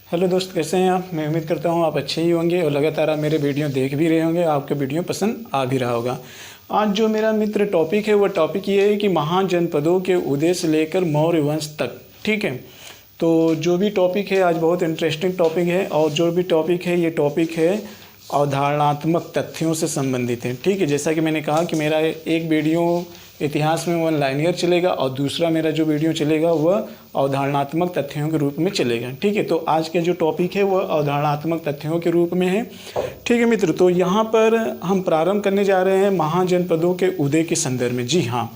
Hello दोस्त, कैसे हैं आप। मैं उम्मीद करता हूँ आप अच्छे ही होंगे और लगातार आप मेरे वीडियो देख भी रहे होंगे, आपका वीडियो पसंद आ भी रहा होगा। आज जो मेरा मित्र टॉपिक है वो टॉपिक ये है कि महाजनपदों के उदय से लेकर मौर्य वंश तक। ठीक है, तो जो भी टॉपिक है आज बहुत इंटरेस्टिंग टॉपिक है और जो भी टॉपिक है ये टॉपिक है अवधारणात्मक तथ्यों से संबंधित है। ठीक है, जैसा कि मैंने कहा कि मेरा एक वीडियो इतिहास में वन लाइनियर चलेगा और दूसरा मेरा जो वीडियो चलेगा वह अवधारणात्मक तथ्यों के रूप में चलेगा। ठीक है, तो आज का जो टॉपिक है वह अवधारणात्मक तथ्यों के रूप में है। ठीक है मित्र, तो यहाँ पर हम प्रारंभ करने जा रहे हैं महाजनपदों के उदय के संदर्भ में। जी हाँ,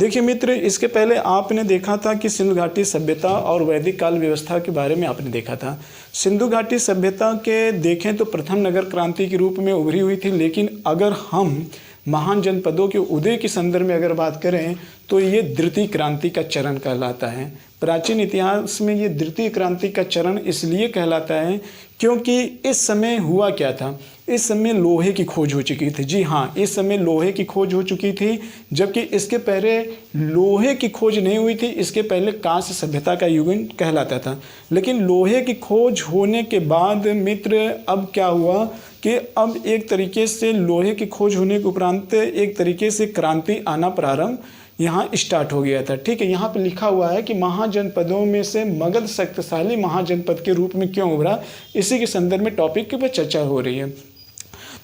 देखिए मित्र, इसके पहले आपने देखा था कि सिंधु घाटी सभ्यता और वैदिक काल व्यवस्था के बारे में आपने देखा था। सिंधु घाटी सभ्यता के देखें तो प्रथम नगर क्रांति के रूप में उभरी हुई थी, लेकिन अगर हम महान जनपदों के उदय के संदर्भ में अगर बात करें तो ये द्वितीय क्रांति का चरण कहलाता है। प्राचीन इतिहास में ये द्वितीय क्रांति का चरण इसलिए कहलाता है क्योंकि इस समय हुआ क्या था, इस समय लोहे की खोज हो चुकी थी। जी हाँ, इस समय लोहे की खोज हो चुकी थी, जबकि इसके पहले लोहे की खोज नहीं हुई थी। इसके पहले कांस्य सभ्यता का युग कहलाता था। लेकिन लोहे की खोज होने के बाद मित्र अब क्या हुआ कि अब एक तरीके से लोहे की खोज होने के उपरांत एक तरीके से क्रांति आना प्रारंभ यहाँ स्टार्ट हो गया था। ठीक है, यहाँ पे लिखा हुआ है कि महाजनपदों में से मगध शक्तिशाली महाजनपद के रूप में क्यों उभरा, इसी के संदर्भ में टॉपिक के पर चर्चा हो रही है।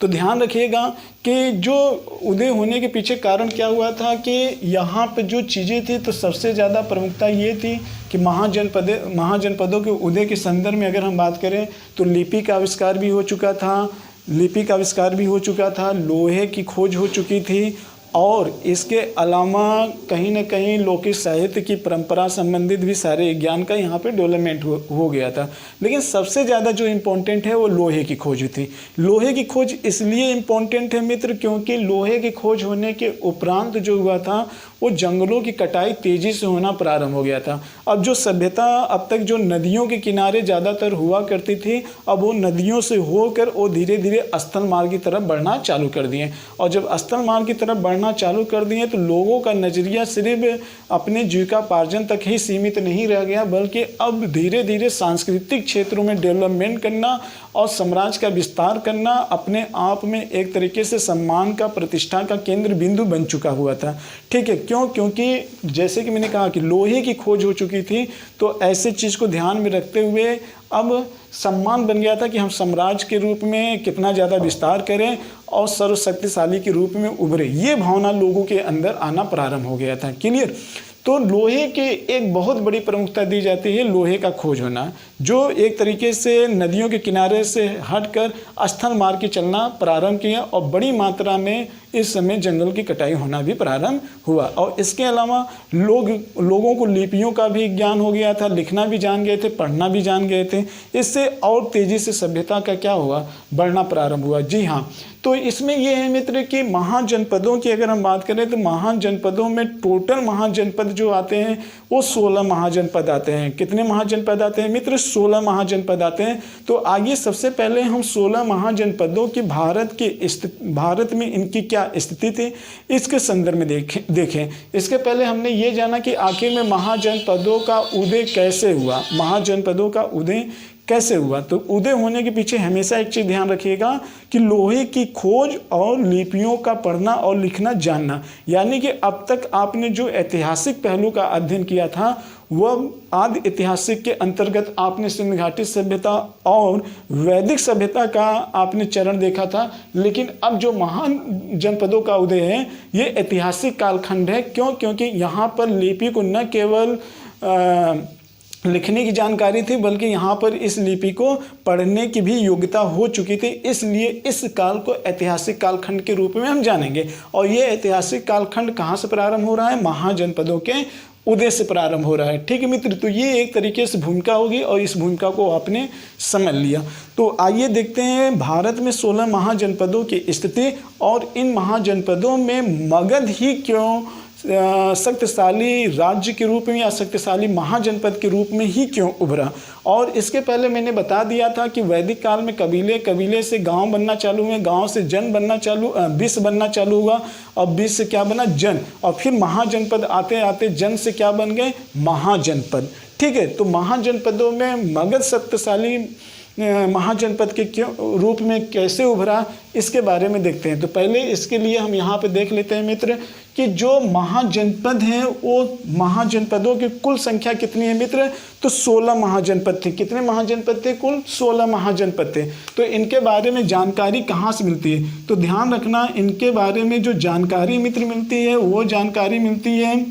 तो ध्यान रखिएगा कि जो उदय होने के पीछे कारण क्या हुआ था कि यहाँ पे जो चीज़ें थी तो सबसे ज़्यादा प्रमुखता ये थी कि महाजनपदों के उदय के संदर्भ में अगर हम बात करें तो लिपि का आविष्कार भी हो चुका था, लोहे की खोज हो चुकी थी और इसके अलावा कहीं ना कहीं लौकिक साहित्य की परंपरा संबंधित भी सारे ज्ञान का यहाँ पे डेवलपमेंट हो गया था। लेकिन सबसे ज़्यादा जो इम्पोर्टेंट है वो लोहे की खोज थी। लोहे की खोज इसलिए इम्पोर्टेंट है मित्र क्योंकि लोहे की खोज होने के उपरांत जो हुआ था वो जंगलों की कटाई तेज़ी से होना प्रारंभ हो गया था। अब जो सभ्यता अब तक जो नदियों के किनारे ज़्यादातर हुआ करती थी, अब वो नदियों से होकर वो धीरे धीरे स्थल मार्ग की तरफ बढ़ना चालू कर दिए। और जब स्थल मार्ग की तरफ बढ़ना चालू कर दिए तो लोगों का नज़रिया सिर्फ अपने जीविकापार्जन तक ही सीमित नहीं रह गया, बल्कि अब धीरे धीरे सांस्कृतिक क्षेत्रों में डेवलपमेंट करना और साम्राज्य का विस्तार करना अपने आप में एक तरीके से सम्मान का, प्रतिष्ठा का केंद्र बिंदु बन चुका हुआ था। ठीक है, क्यों? क्योंकि जैसे कि मैंने कहा कि लोहे की खोज हो चुकी थी, तो ऐसे चीज़ को ध्यान में रखते हुए अब सम्मान बन गया था कि हम साम्राज्य के रूप में कितना ज़्यादा विस्तार करें और सर्वशक्तिशाली के रूप में उभरे। ये भावना लोगों के अंदर आना प्रारंभ हो गया था। क्लियर? तो लोहे के एक बहुत बड़ी प्रमुखता दी जाती है लोहे का खोज होना, जो एक तरीके से नदियों के किनारे से हटकर स्थल मार्ग की चलना प्रारंभ किया और बड़ी मात्रा में इस समय जंगल की कटाई होना भी प्रारंभ हुआ। और इसके अलावा लोगों को लिपियों का भी ज्ञान हो गया था, लिखना भी जान गए थे, पढ़ना भी जान गए थे। इससे और तेज़ी से सभ्यता का क्या हुआ, बढ़ना प्रारंभ हुआ। जी हाँ, तो इसमें यह है मित्र कि महाजनपदों की अगर हम बात करें तो महाजनपदों में टोटल महाजनपद जो आते हैं वो 16 महाजनपद आते हैं। कितने महाजनपद आते हैं मित्र? 16 महाजनपद आते हैं। तो आइए सबसे पहले हम 16 महाजनपदों की भारत में इनकी क्या स्थिति थी इसके संदर्भ में देखें। इसके पहले हमने ये जाना कि आखिर में महाजनपदों का उदय कैसे हुआ, महाजनपदों का उदय कैसे हुआ। तो उदय होने के पीछे हमेशा एक चीज़ ध्यान रखिएगा कि लोहे की खोज और लिपियों का पढ़ना और लिखना जानना, यानी कि अब तक आपने जो ऐतिहासिक पहलू का अध्ययन किया था वह आदि ऐतिहासिक के अंतर्गत आपने सिंधु घाटी सभ्यता और वैदिक सभ्यता का आपने चरण देखा था। लेकिन अब जो महान जनपदों का उदय है ये ऐतिहासिक कालखंड है। क्यों? क्योंकि यहाँ पर लिपि को न केवल लिखने की जानकारी थी बल्कि यहाँ पर इस लिपि को पढ़ने की भी योग्यता हो चुकी थी। इसलिए इस काल को ऐतिहासिक कालखंड के रूप में हम जानेंगे। और ये ऐतिहासिक कालखंड कहाँ से प्रारंभ हो रहा है? महाजनपदों के उदय से प्रारंभ हो रहा है। ठीक है मित्र, तो ये एक तरीके से भूमिका होगी और इस भूमिका को आपने समझ लिया। तो आइए देखते हैं भारत में 16 महाजनपदों की स्थिति और इन महाजनपदों में मगध ही क्यों शक्तिशाली राज्य के रूप में या शक्तिशाली महाजनपद के रूप में ही क्यों उभरा। और इसके पहले मैंने बता दिया था कि वैदिक काल में कबीले कबीले से गांव बनना चालू हुए, गांव से जन बनना चालू, विश्व बनना चालू हुआ, और विश्व से क्या बना, जन, और फिर महाजनपद आते आते जन से क्या बन गए, महाजनपद। ठीक है, तो महाजनपदों में मगध शक्तिशाली महाजनपद के क्यों रूप में कैसे उभरा, इसके बारे में देखते हैं। तो पहले इसके लिए हम यहाँ पे देख लेते हैं मित्र कि जो महाजनपद हैं वो महाजनपदों की कुल संख्या कितनी है मित्र, तो 16 महाजनपद थे। कितने महाजनपद थे, कुल 16 महाजनपद थे। तो इनके बारे में जानकारी कहाँ से मिलती है, तो ध्यान रखना इनके बारे में जो जानकारी मित्र मिलती है वो जानकारी मिलती है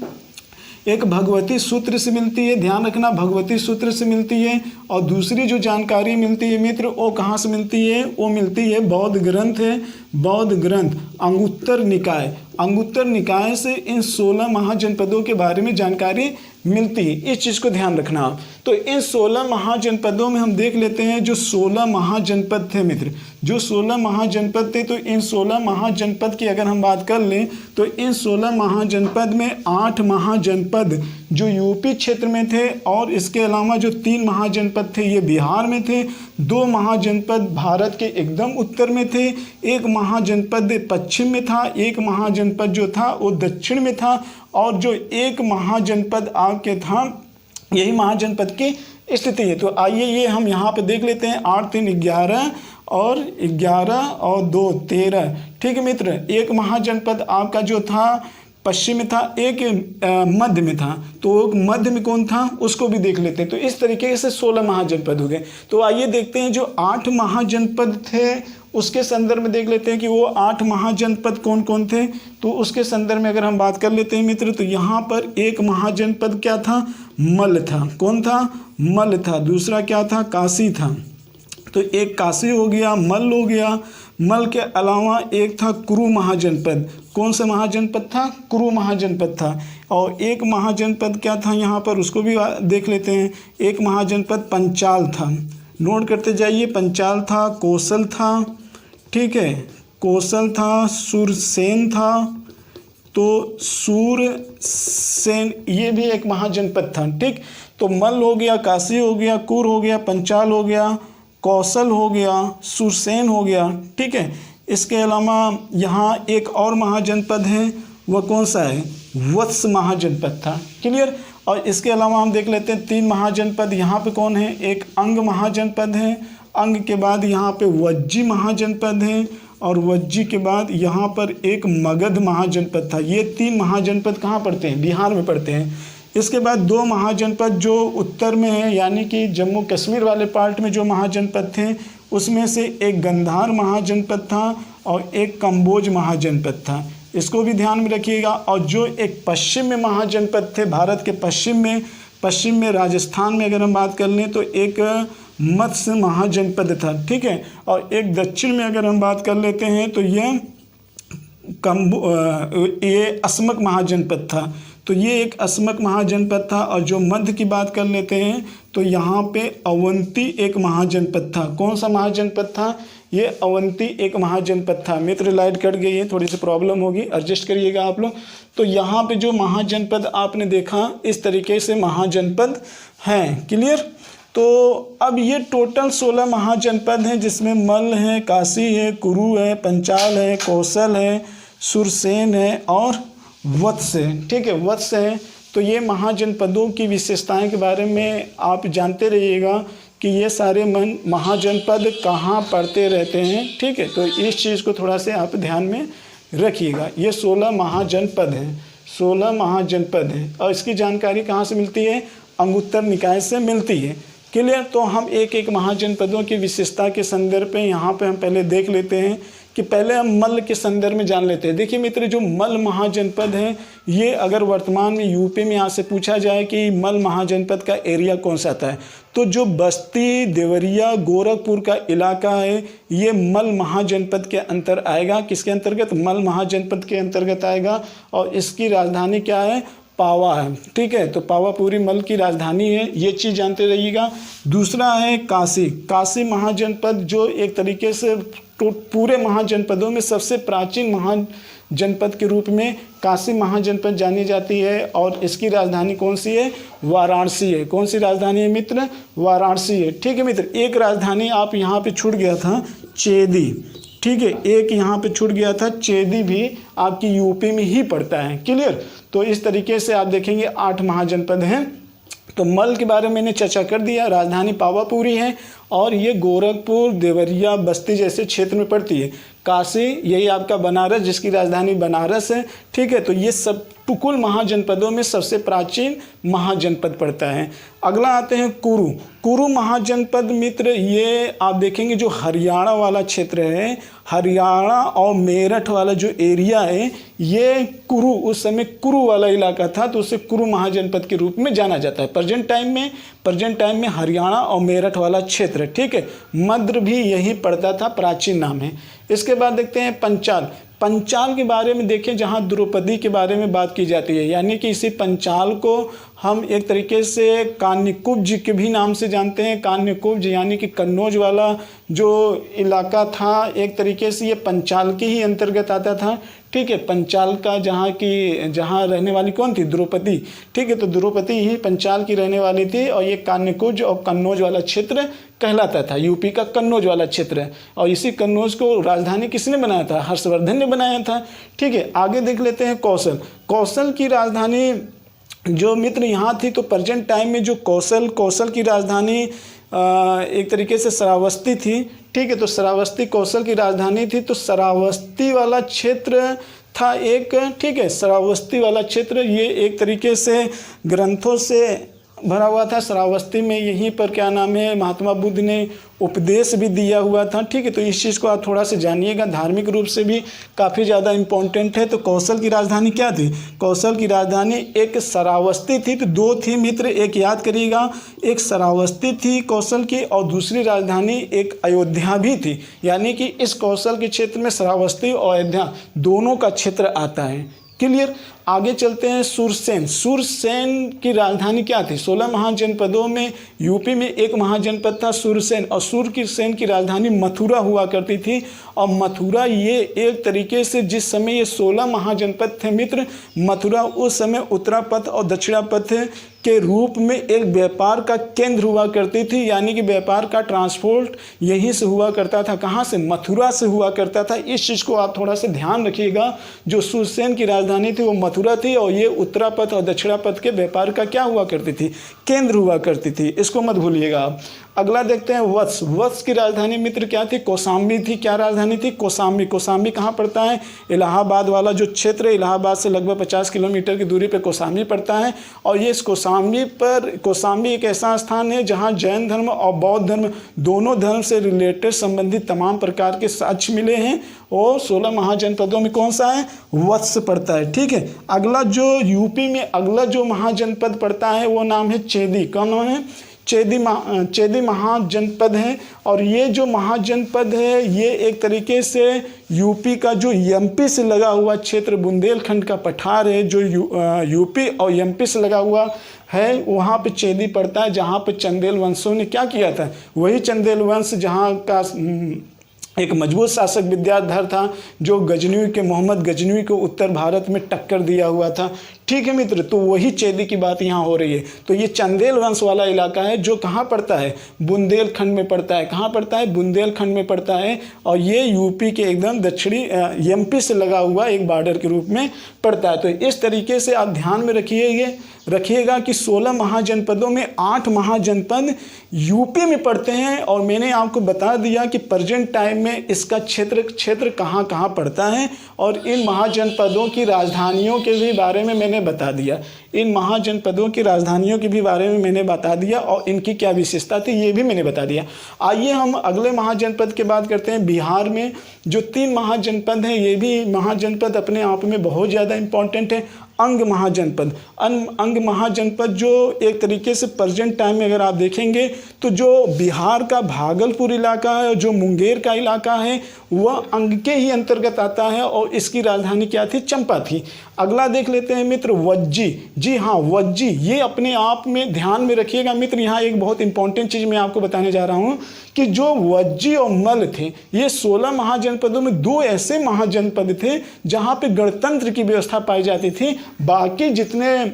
एक भगवती सूत्र से मिलती है, ध्यान रखना भगवती सूत्र से मिलती है। और दूसरी जो जानकारी मिलती है मित्र वो कहाँ से मिलती है, वो मिलती है बौद्ध ग्रंथ है, बौद्ध ग्रंथ अंगुत्तर निकाय, अंगुत्तर निकाय से इन 16 महाजनपदों के बारे में जानकारी मिलती है। इस चीज़ को ध्यान रखना आप। तो इन 16 महाजनपदों में हम देख लेते हैं जो 16 महाजनपद थे मित्र, जो 16 महाजनपद थे, तो इन 16 महाजनपद की अगर हम बात कर लें तो इन 16 महाजनपद में 8 महाजनपद जो यूपी क्षेत्र में थे, और इसके अलावा जो 3 महाजनपद थे ये बिहार में थे, 2 महाजनपद भारत के एकदम उत्तर में थे, एक महाजनपद पश्चिम में था, एक महाजनपद जो था वो दक्षिण में था, और जो एक महाजनपद आगे था यही महाजनपद की स्थिति है। तो आइए ये हम यहाँ पे देख लेते हैं। 8 3 11 और 11 और 2 13। ठीक है मित्र, एक महाजनपद आपका जो था पश्चिम में था, एक मध्य में था, तो मध्य में कौन था उसको भी देख लेते हैं। तो इस तरीके से 16 महाजनपद हो गए। तो आइए देखते हैं जो 8 महाजनपद थे उसके संदर्भ में देख लेते हैं कि वो 8 महाजनपद कौन कौन थे। तो उसके संदर्भ में अगर हम बात कर लेते हैं मित्र, तो यहाँ पर एक महाजनपद क्या था, मल्ल था। कौन था, मल्ल था। दूसरा क्या था, काशी था। तो एक काशी हो गया, मल्ल हो गया। मल्ल के अलावा एक था कुरु महाजनपद। कौन सा महाजनपद था, कुरु महाजनपद था। और एक महाजनपद क्या था यहाँ पर उसको भी देख लेते हैं। एक महाजनपद पंचाल था, नोट करते जाइए। पंचाल था, कौशल था, ठीक है, कौशल था, सुरसेन था। तो सुरसेन ये भी एक महाजनपद था। ठीक, तो मल्ल हो गया, काशी हो गया, कुर हो गया, पंचाल हो गया, कौशल हो गया, सुरसेन हो गया। ठीक है, इसके अलावा यहाँ एक और महाजनपद है, वह कौन सा है, वत्स महाजनपद था। क्लियर। और इसके अलावा हम देख लेते हैं 3 महाजनपद यहाँ पे कौन है, एक अंग महाजनपद है, अंग के बाद यहाँ पे वज्जी महाजनपद है, और वज्जी के बाद यहाँ पर एक मगध महाजनपद था। ये 3 महाजनपद कहाँ पड़ते हैं, बिहार में पड़ते हैं। इसके बाद 2 महाजनपद जो उत्तर में है, यानी कि जम्मू कश्मीर वाले पार्ट में जो महाजनपद थे उसमें से एक गंधार महाजनपद था और एक कंबोज महाजनपद था। इसको भी ध्यान में रखिएगा। और जो एक पश्चिम में महाजनपद थे भारत के पश्चिम में राजस्थान में अगर हम बात कर लें तो एक मत्स्य महाजनपद था। ठीक है, और एक दक्षिण में अगर हम बात कर लेते हैं तो ये अस्मक महाजनपद था। तो ये एक अस्मक महाजनपद था। और जो मध्य की बात कर लेते हैं तो यहाँ पे अवंती एक महाजनपद था। कौन सा महाजनपद था, ये अवंती एक महाजनपद था। मित्र लाइट कट गई है, थोड़ी सी प्रॉब्लम होगी, एडजस्ट करिएगा आप लोग। तो यहाँ पे जो महाजनपद आपने देखा इस तरीके से महाजनपद हैं। क्लियर। तो अब ये टोटल 16 महाजनपद हैं जिसमें मल्ल है, काशी है, कुरु है, पंचाल है, कौशल है, सुरसेन है और वत्स है। ठीक है, वत्स है। तो ये महाजनपदों की विशेषताएं के बारे में आप जानते रहिएगा कि ये सारे महाजनपद कहाँ पड़ते रहते हैं। ठीक है, तो इस चीज़ को थोड़ा से आप ध्यान में रखिएगा। ये 16 महाजनपद हैं, 16 महाजनपद हैं। और इसकी जानकारी कहाँ से मिलती है, अंगुत्तर निकाय से मिलती है। क्लियर। तो हम एक एक महाजनपदों की विशेषता के संदर्भ में यहाँ पे हम पहले देख लेते हैं कि पहले हम मल्ल के संदर्भ में जान लेते हैं। देखिए मित्र, जो मल्ल महाजनपद है ये अगर वर्तमान में यूपी में यहाँ से पूछा जाए कि मल्ल महाजनपद का एरिया कौन सा आता है, तो जो बस्ती, देवरिया, गोरखपुर का इलाका है ये मल्ल महाजनपद के अंतर आएगा। किसके अंतर्गत, मल्ल महाजनपद के अंतर्गत आएगा। और इसकी राजधानी क्या है, पावा है। ठीक है, तो पावा पूरी मल्ल की राजधानी है, ये चीज़ जानते रहिएगा। दूसरा है काशी। काशी महाजनपद जो एक तरीके से तो पूरे महाजनपदों में सबसे प्राचीन जनपद के रूप में काशी महाजनपद जानी जाती है और इसकी राजधानी कौन सी है? वाराणसी है। कौन सी राजधानी है मित्र? वाराणसी है। ठीक है मित्र, एक राजधानी आप यहाँ पे छूट गया था, चेदी। ठीक है, एक यहाँ पे छूट गया था, चेदी भी आपकी यूपी में ही पड़ता है। क्लियर? तो इस तरीके से आप देखेंगे 8 महाजनपद हैं। तो मल के बारे में मैंने चर्चा कर दिया, राजधानी पावापुरी है और ये गोरखपुर, देवरिया, बस्ती जैसे क्षेत्र में पड़ती है। काशी, यही आपका बनारस जिसकी राजधानी बनारस है। ठीक है, तो ये सब कुल महाजनपदों में सबसे प्राचीन महाजनपद पड़ता है। अगला आते हैं कुरु। कुरु महाजनपद मित्र, ये आप देखेंगे जो हरियाणा वाला क्षेत्र है, हरियाणा और मेरठ वाला जो एरिया है, ये कुरु, उस समय कुरु वाला इलाका था तो उसे कुरु महाजनपद के रूप में जाना जाता है। प्रेजेंट टाइम में हरियाणा और मेरठ वाला क्षेत्र। ठीक है, मद्र भी यही पड़ता था, प्राचीन नाम है। इसके बाद देखते हैं पंचाल। पंचाल के बारे में देखें, जहाँ द्रौपदी के बारे में बात की जाती है, यानी कि इसी पंचाल को हम एक तरीके से कान्यकुब्ज के भी नाम से जानते हैं। कान्यकुब्ज यानी कि कन्नौज वाला जो इलाका था, एक तरीके से ये पंचाल के ही अंतर्गत आता था। ठीक है, पंचाल का जहाँ रहने वाली कौन थी? द्रौपदी। ठीक है, तो द्रौपदी ही पंचाल की रहने वाली थी और ये कान्यकुब्ज और कन्नौज वाला क्षेत्र कहलाता था। यूपी का कन्नौज वाला क्षेत्र है और इसी कन्नौज को राजधानी किसने बनाया था? हर्षवर्धन ने बनाया था। ठीक है, आगे देख लेते हैं कौशल। कौशल की राजधानी जो मित्र यहाँ थी, तो प्रेजेंट टाइम में जो कौशल की राजधानी एक तरीके से श्रावस्ती थी। ठीक है, तो श्रावस्ती कौशल की राजधानी थी। तो श्रावस्ती वाला क्षेत्र था एक। ठीक है, श्रावस्ती वाला क्षेत्र ये एक तरीके से ग्रंथों से भरा हुआ था। श्रावस्ती में यहीं पर क्या नाम है, महात्मा बुद्ध ने उपदेश भी दिया हुआ था। ठीक है, तो इस चीज़ को आप थोड़ा सा जानिएगा, धार्मिक रूप से भी काफ़ी ज़्यादा इम्पोर्टेंट है। तो कौशल की राजधानी क्या थी? कौशल की राजधानी एक श्रावस्ती थी। तो 2 थी मित्र, एक याद करिएगा, एक श्रावस्ती थी कौशल की और दूसरी राजधानी एक अयोध्या भी थी। यानी कि इस कौशल के क्षेत्र में श्रावस्ती और अयोध्या दोनों का क्षेत्र आता है। क्लियर? आगे चलते हैं सुरसेन। सुरसेन की राजधानी क्या थी? 16 महाजनपदों में यूपी में एक महाजनपद था सुरसेन और सुरसेन की राजधानी मथुरा हुआ करती थी। और मथुरा ये एक तरीके से जिस समय ये 16 महाजनपद थे मित्र, मथुरा उस समय उत्तरापथ और दक्षिणापथ के रूप में एक व्यापार का केंद्र हुआ करती थी। यानी कि व्यापार का ट्रांसपोर्ट यहीं से हुआ करता था। कहाँ से? मथुरा से हुआ करता था। इस चीज़ को आप थोड़ा सा ध्यान रखिएगा। जो सुरसेन की राजधानी थी वो मथुरा थी और ये उत्तरापथ और दक्षिणापथ के व्यापार का क्या हुआ करती थी? केंद्र हुआ करती थी। इसको मत भूलिएगा आप। अगला देखते हैं वत्स। वत्स की राजधानी मित्र क्या थी? कौशाम्बी थी। क्या राजधानी थी? कौशाम्बी। कौशाम्बी कहाँ पड़ता है? इलाहाबाद वाला जो क्षेत्र है, इलाहाबाद से लगभग 50 किलोमीटर की दूरी पर कौशाम्बी पड़ता है। और ये इस कौशाम्बी एक ऐसा स्थान है जहाँ जैन धर्म और बौद्ध धर्म दोनों धर्म से रिलेटेड संबंधित तमाम प्रकार के साक्ष्य मिले हैं। और 16 महाजनपदों में कौन सा है? वत्स पड़ता है। ठीक है, अगला जो यूपी में अगला जो महाजनपद पड़ता है वो नाम है चेदी। कौन नाम है? चेदी महाजनपद है। और ये जो महाजनपद है ये एक तरीके से यूपी का जो एमपी से लगा हुआ क्षेत्र बुंदेलखंड का पठार है, जो यूपी और एमपी से लगा हुआ है, वहाँ पे चेदी पड़ता है। जहाँ पे चंदेल वंशों ने क्या किया था? वही चंदेल वंश जहाँ का एक मजबूत शासक विद्याधर था, जो मोहम्मद गजनवी को उत्तर भारत में टक्कर दिया हुआ था। ठीक है मित्र, तो वही चेदी की बात यहाँ हो रही है। तो ये चंदेल वंश वाला इलाका है जो कहाँ पड़ता है? बुंदेलखंड में पड़ता है। कहाँ पड़ता है? बुंदेलखंड में पड़ता है। और ये यूपी के एकदम दक्षिणी एमपी से लगा हुआ एक बॉर्डर के रूप में पड़ता है। तो इस तरीके से आप ध्यान में रखिएगा कि 16 महाजनपदों में 8 महाजनपद यूपी में पड़ते हैं। और मैंने आपको बता दिया कि प्रेजेंट टाइम में इसका क्षेत्र कहाँ कहाँ पड़ता है और इन महाजनपदों की राजधानियों के भी बारे में मैंने बता दिया। इन महाजनपदों की राजधानियों के भी बारे में मैंने बता दिया और इनकी क्या विशेषता थी ये भी मैंने बता दिया। आइए हम अगले महाजनपद की बात करते हैं। बिहार में जो 3 महाजनपद हैं, ये भी महाजनपद अपने आप में बहुत ज़्यादा इम्पोर्टेंट है। अंग महाजनपद। अंग महाजनपद जो एक तरीके से प्रेजेंट टाइम में अगर आप देखेंगे तो जो बिहार का भागलपुर इलाका है, जो मुंगेर का इलाका है, वह अंग के ही अंतर्गत आता है और इसकी राजधानी क्या थी? चंपा थी। अगला देख लेते हैं मित्र, वज्जी। जी हाँ, वज्जी, ये अपने आप में ध्यान में रखिएगा मित्र। यहाँ एक बहुत इंपॉर्टेंट चीज़ मैं आपको बताने जा रहा हूँ कि जो वज्जी और मल्ल थे, ये 16 महाजनपदों में 2 ऐसे महाजनपद थे जहाँ पे गणतंत्र की व्यवस्था पाई जाती थी। बाकी जितने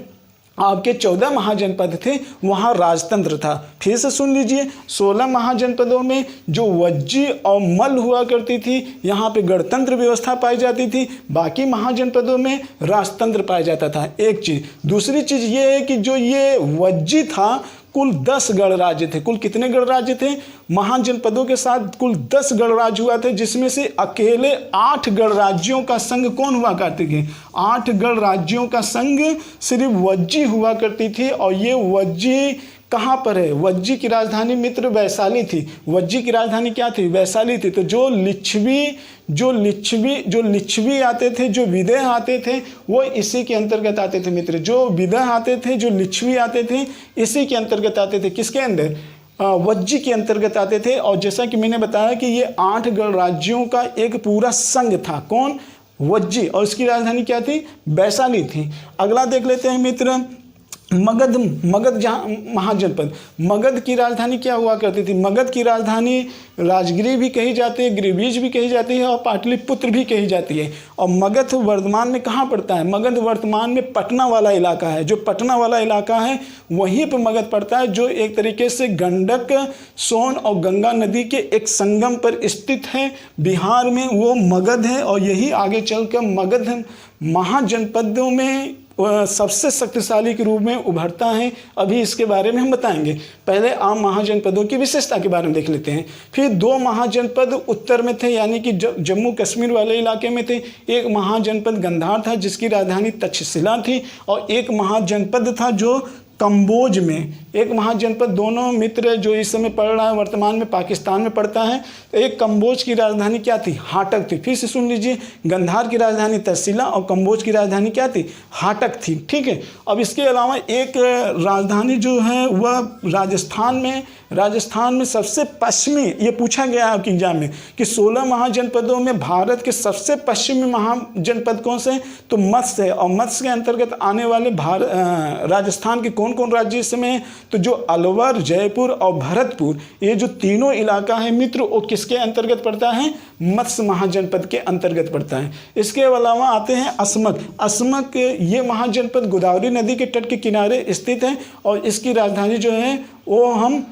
आपके 14 महाजनपद थे वहाँ राजतंत्र था। फिर से सुन लीजिए, 16 महाजनपदों में जो वज्जी और मल्ल हुआ करती थी, यहाँ पे गणतंत्र व्यवस्था पाई जाती थी। बाकी महाजनपदों में राजतंत्र पाया जाता था। एक चीज़। दूसरी चीज़ ये है कि जो ये वज्जी था, कुल 10 गणराज्य थे। कुल कितने गणराज्य थे? महाजनपदों के साथ कुल 10 गणराज्य हुआ थे, जिसमें से अकेले 8 गणराज्यों का संघ कौन हुआ करते थे? 8 गणराज्यों का संघ सिर्फ वज्जी हुआ करती थी। और ये वज्जी कहाँ पर है? वज्जी की राजधानी मित्र वैशाली थी। वज्जी की राजधानी क्या थी? वैशाली थी। तो जो लिच्छवी आते थे, जो विदेह आते थे, वो इसी के अंतर्गत आते थे मित्र। जो विदेह आते थे, जो लिच्छवी आते थे, इसी के अंतर्गत आते थे। किसके अंदर? वज्जी के अंतर्गत आते थे। और जैसा कि मैंने बताया कि ये 8 गणराज्यों का एक पूरा संघ था। कौन? वज्जी। और इसकी राजधानी क्या थी? वैशाली थी। अगला देख लेते हैं मित्र, मगध जहाँ महाजनपद। मगध की राजधानी क्या हुआ करती थी? मगध की राजधानी राजगिरी भी कही जाती है, गिरिबीज भी कही जाती है और पाटलिपुत्र भी कही जाती है। और मगध वर्तमान में कहाँ पड़ता है? मगध वर्तमान में पटना वाला इलाका है। जो पटना वाला इलाका है वहीं पर मगध पड़ता है, जो एक तरीके से गंडक, सोन और गंगा नदी के एक संगम पर स्थित है। बिहार में वो मगध है और यही आगे चलकर मगध महाजनपदों में सबसे शक्तिशाली के रूप में उभरता है। अभी इसके बारे में हम बताएंगे। पहले आम महाजनपदों की विशेषता के बारे में देख लेते हैं। फिर 2 महाजनपद उत्तर में थे, यानी कि जम्मू कश्मीर वाले इलाके में थे। एक महाजनपद गंधार था जिसकी राजधानी तक्षशिला थी, और एक महाजनपद था जो कंबोज में। एक महाजनपद, दोनों मित्र जो इस समय पड़ रहा है वर्तमान में पाकिस्तान में पड़ता है। तो एक कंबोज की राजधानी क्या थी? हाटक थी। फिर से सुन लीजिए, गंधार की राजधानी तक्षशिला और कंबोज की राजधानी क्या थी? हाटक थी। ठीक है। अब इसके अलावा एक राजधानी जो है वह राजस्थान में सबसे पश्चिमी, ये पूछा गया है आपके एग्जाम में कि 16 महाजनपदों में भारत के सबसे पश्चिमी महाजनपद कौन से? तो मत्स्य है। और मत्स्य के अंतर्गत आने वाले राजस्थान के कौन कौन राज्य इस समय? तो जो अलवर, जयपुर और भरतपुर, ये जो तीनों इलाका है मित्र, वो किसके अंतर्गत पड़ता है? मत्स्य महाजनपद के अंतर्गत पड़ता है। इसके अलावा आते हैं असमक। ये महाजनपद गोदावरी नदी के तट के किनारे स्थित है और इसकी राजधानी जो है वो हम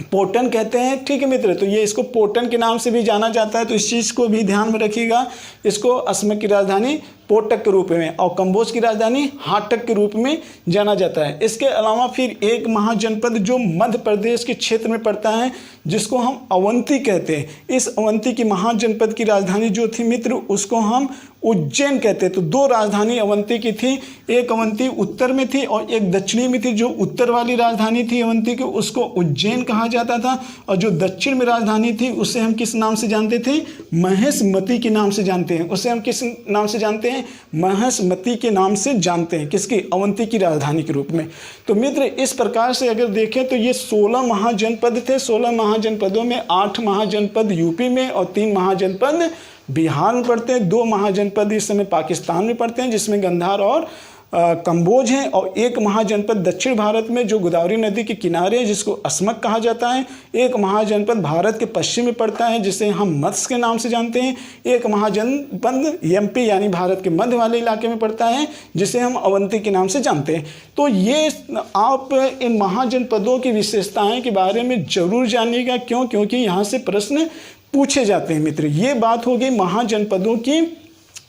पोटन कहते हैं। ठीक है मित्र, तो ये इसको पोटन के नाम से भी जाना जाता है, तो इस चीज़ को भी ध्यान में रखिएगा। इसको असम की राजधानी पोटक के रूप में और कंबोज की राजधानी हाटक के रूप में जाना जाता है। इसके अलावा फिर एक महाजनपद जो मध्य प्रदेश के क्षेत्र में पड़ता है, जिसको हम अवंती कहते हैं। इस अवंती की महाजनपद की राजधानी जो थी मित्र, उसको हम उज्जैन कहते हैं। तो 2 राजधानी अवंती की थी। एक अवंती उत्तर में थी और एक दक्षिणी में थी। जो उत्तर वाली राजधानी थी अवंती की, उसको उज्जैन कहा जाता था, और जो दक्षिण में राजधानी थी उसे हम किस नाम से जानते थे? महेशमती के नाम से जानते हैं। उसे हम किस नाम से जानते हैं? महेशमती के नाम से जानते हैं। किसकी? अवंती की राजधानी के रूप में। तो मित्र इस प्रकार से अगर देखें तो ये 16 महाजनपद थे। 16 महाजनपदों में 8 महाजनपद यूपी में और 3 महाजनपद बिहार में पड़ते हैं। 2 महाजनपद इस समय पाकिस्तान में पड़ते हैं, जिसमें गंधार और कंबोज हैं, और एक महाजनपद दक्षिण भारत में जो गोदावरी नदी के किनारे है, जिसको असमक कहा जाता है। एक महाजनपद भारत के पश्चिम में पड़ता है, जिसे हम मत्स्य के नाम से जानते हैं। एक महाजनपद एमपी यानी भारत के मध्य वाले इलाके में पड़ता है, जिसे हम अवंती के नाम से जानते हैं। तो ये आप इन महाजनपदों की विशेषताएं के बारे में जरूर जानिएगा। क्यों? क्योंकि यहाँ से प्रश्न पूछे जाते हैं मित्र। ये बात हो गई महाजनपदों की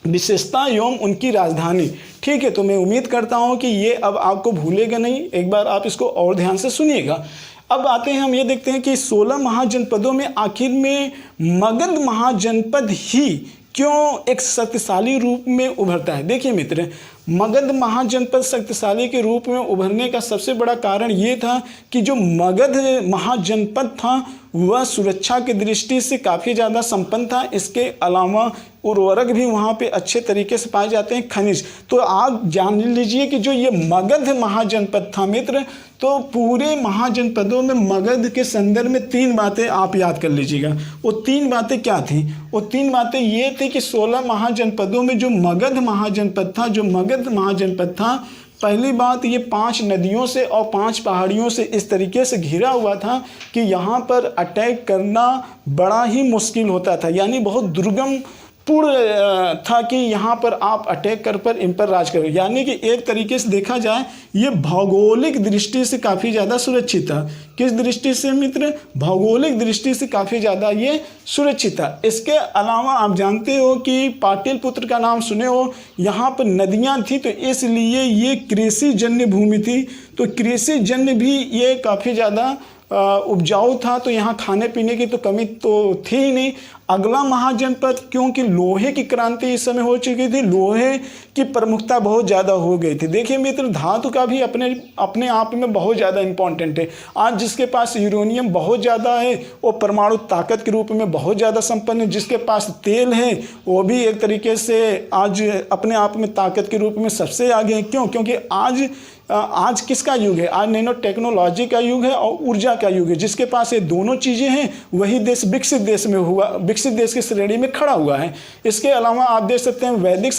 विशेषता एवं उनकी राजधानी। ठीक है, तो मैं उम्मीद करता हूँ कि ये अब आपको भूलेगा नहीं। एक बार आप इसको और ध्यान से सुनिएगा। अब आते हैं, हम ये देखते हैं कि 16 महाजनपदों में आखिर में मगध महाजनपद ही क्यों एक शक्तिशाली रूप में उभरता है। देखिए मित्र, मगध महाजनपद शक्तिशाली के रूप में उभरने का सबसे बड़ा कारण ये था कि जो मगध महाजनपद था वह सुरक्षा की दृष्टि से काफ़ी ज़्यादा संपन्न था। इसके अलावा उर्वरक भी वहाँ पे अच्छे तरीके से पाए जाते हैं, खनिज। तो आप जान लीजिए कि जो ये मगध महाजनपद था मित्र, तो पूरे महाजनपदों में मगध के संदर्भ में 3 बातें आप याद कर लीजिएगा। वो 3 बातें क्या थी? वो 3 बातें ये थी कि 16 महाजनपदों में जो मगध महाजनपद था, पहली बात, ये 5 नदियों से और 5 पहाड़ियों से इस तरीके से घिरा हुआ था कि यहाँ पर अटैक करना बड़ा ही मुश्किल होता था, यानी बहुत दुर्गम पूर्ण था कि यहाँ पर आप अटैक कर पर इन पर राज करो। यानी कि एक तरीके से देखा जाए ये भौगोलिक दृष्टि से काफ़ी ज़्यादा सुरक्षित था। किस दृष्टि से मित्र? भौगोलिक दृष्टि से काफ़ी ज़्यादा ये सुरक्षित था। इसके अलावा आप जानते हो कि पाटलिपुत्र का नाम सुने हो, यहाँ पर नदियाँ थी, तो इसलिए ये कृषि जन्य भूमि थी। तो कृषि जन्य भी ये काफ़ी ज़्यादा उपजाऊ था, तो यहाँ खाने पीने की तो कमी तो थी ही नहीं। अगला महाजनपद, क्योंकि लोहे की क्रांति इस समय हो चुकी थी, लोहे की प्रमुखता बहुत ज़्यादा हो गई थी। देखिए मित्र, धातु का भी अपने आप में बहुत ज़्यादा इम्पोर्टेंट है। आज जिसके पास यूरेनियम बहुत ज़्यादा है वो परमाणु ताकत के रूप में बहुत ज़्यादा संपन्न है। जिसके पास तेल है वो भी एक तरीके से आज अपने आप में ताकत के रूप में सबसे आगे है। क्यों? क्योंकि आज किसका युग है? आज नैनो टेक्नोलॉजी का युग है और ऊर्जा का युग है। जिसके पास ये दोनों चीज़ें हैं वही देश विकसित देश की श्रेणी में खड़ा हुआ है। इसके अलावा आप देख सकते हैं वैदिक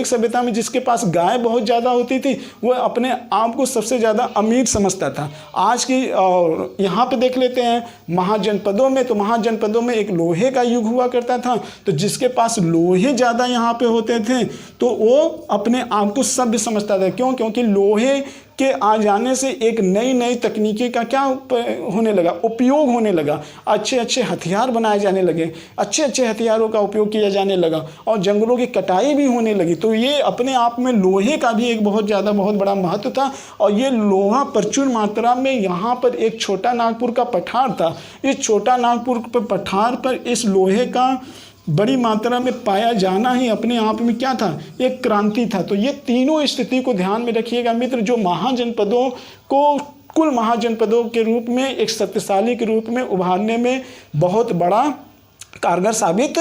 सभ्यता में जिसके पास गाय बहुत ज़्यादा होती थी वह अपने आप को सबसे ज़्यादा अमीर समझता था। आज की और यहाँ पे देख लेते हैं महाजनपदों में, तो महाजनपदों में एक लोहे का युग हुआ करता था। तो जिसके पास लोहे ज़्यादा यहाँ पे होते थे तो वो अपने आप को सभ्य समझता था। क्यों? क्योंकि लोहे के आ जाने से एक नई तकनीकी का क्या होने लगा, उपयोग होने लगा। अच्छे हथियार बनाए जाने लगे, अच्छे हथियारों का उपयोग किया जाने लगा और जंगलों की कटाई भी होने लगी। तो ये अपने आप में लोहे का भी एक बहुत बड़ा महत्व था। और ये लोहा प्रचुर मात्रा में यहाँ पर एक छोटा नागपुर का पठार था। इस छोटा नागपुर पठार पर इस लोहे का बड़ी मात्रा में पाया जाना ही अपने आप में क्या था? एक क्रांति था। तो ये तीनों स्थिति को ध्यान में रखिएगा मित्र, जो महाजनपदों को कुल महाजनपदों के रूप में एक शक्तिशाली के रूप में उभारने में बहुत बड़ा कारगर साबित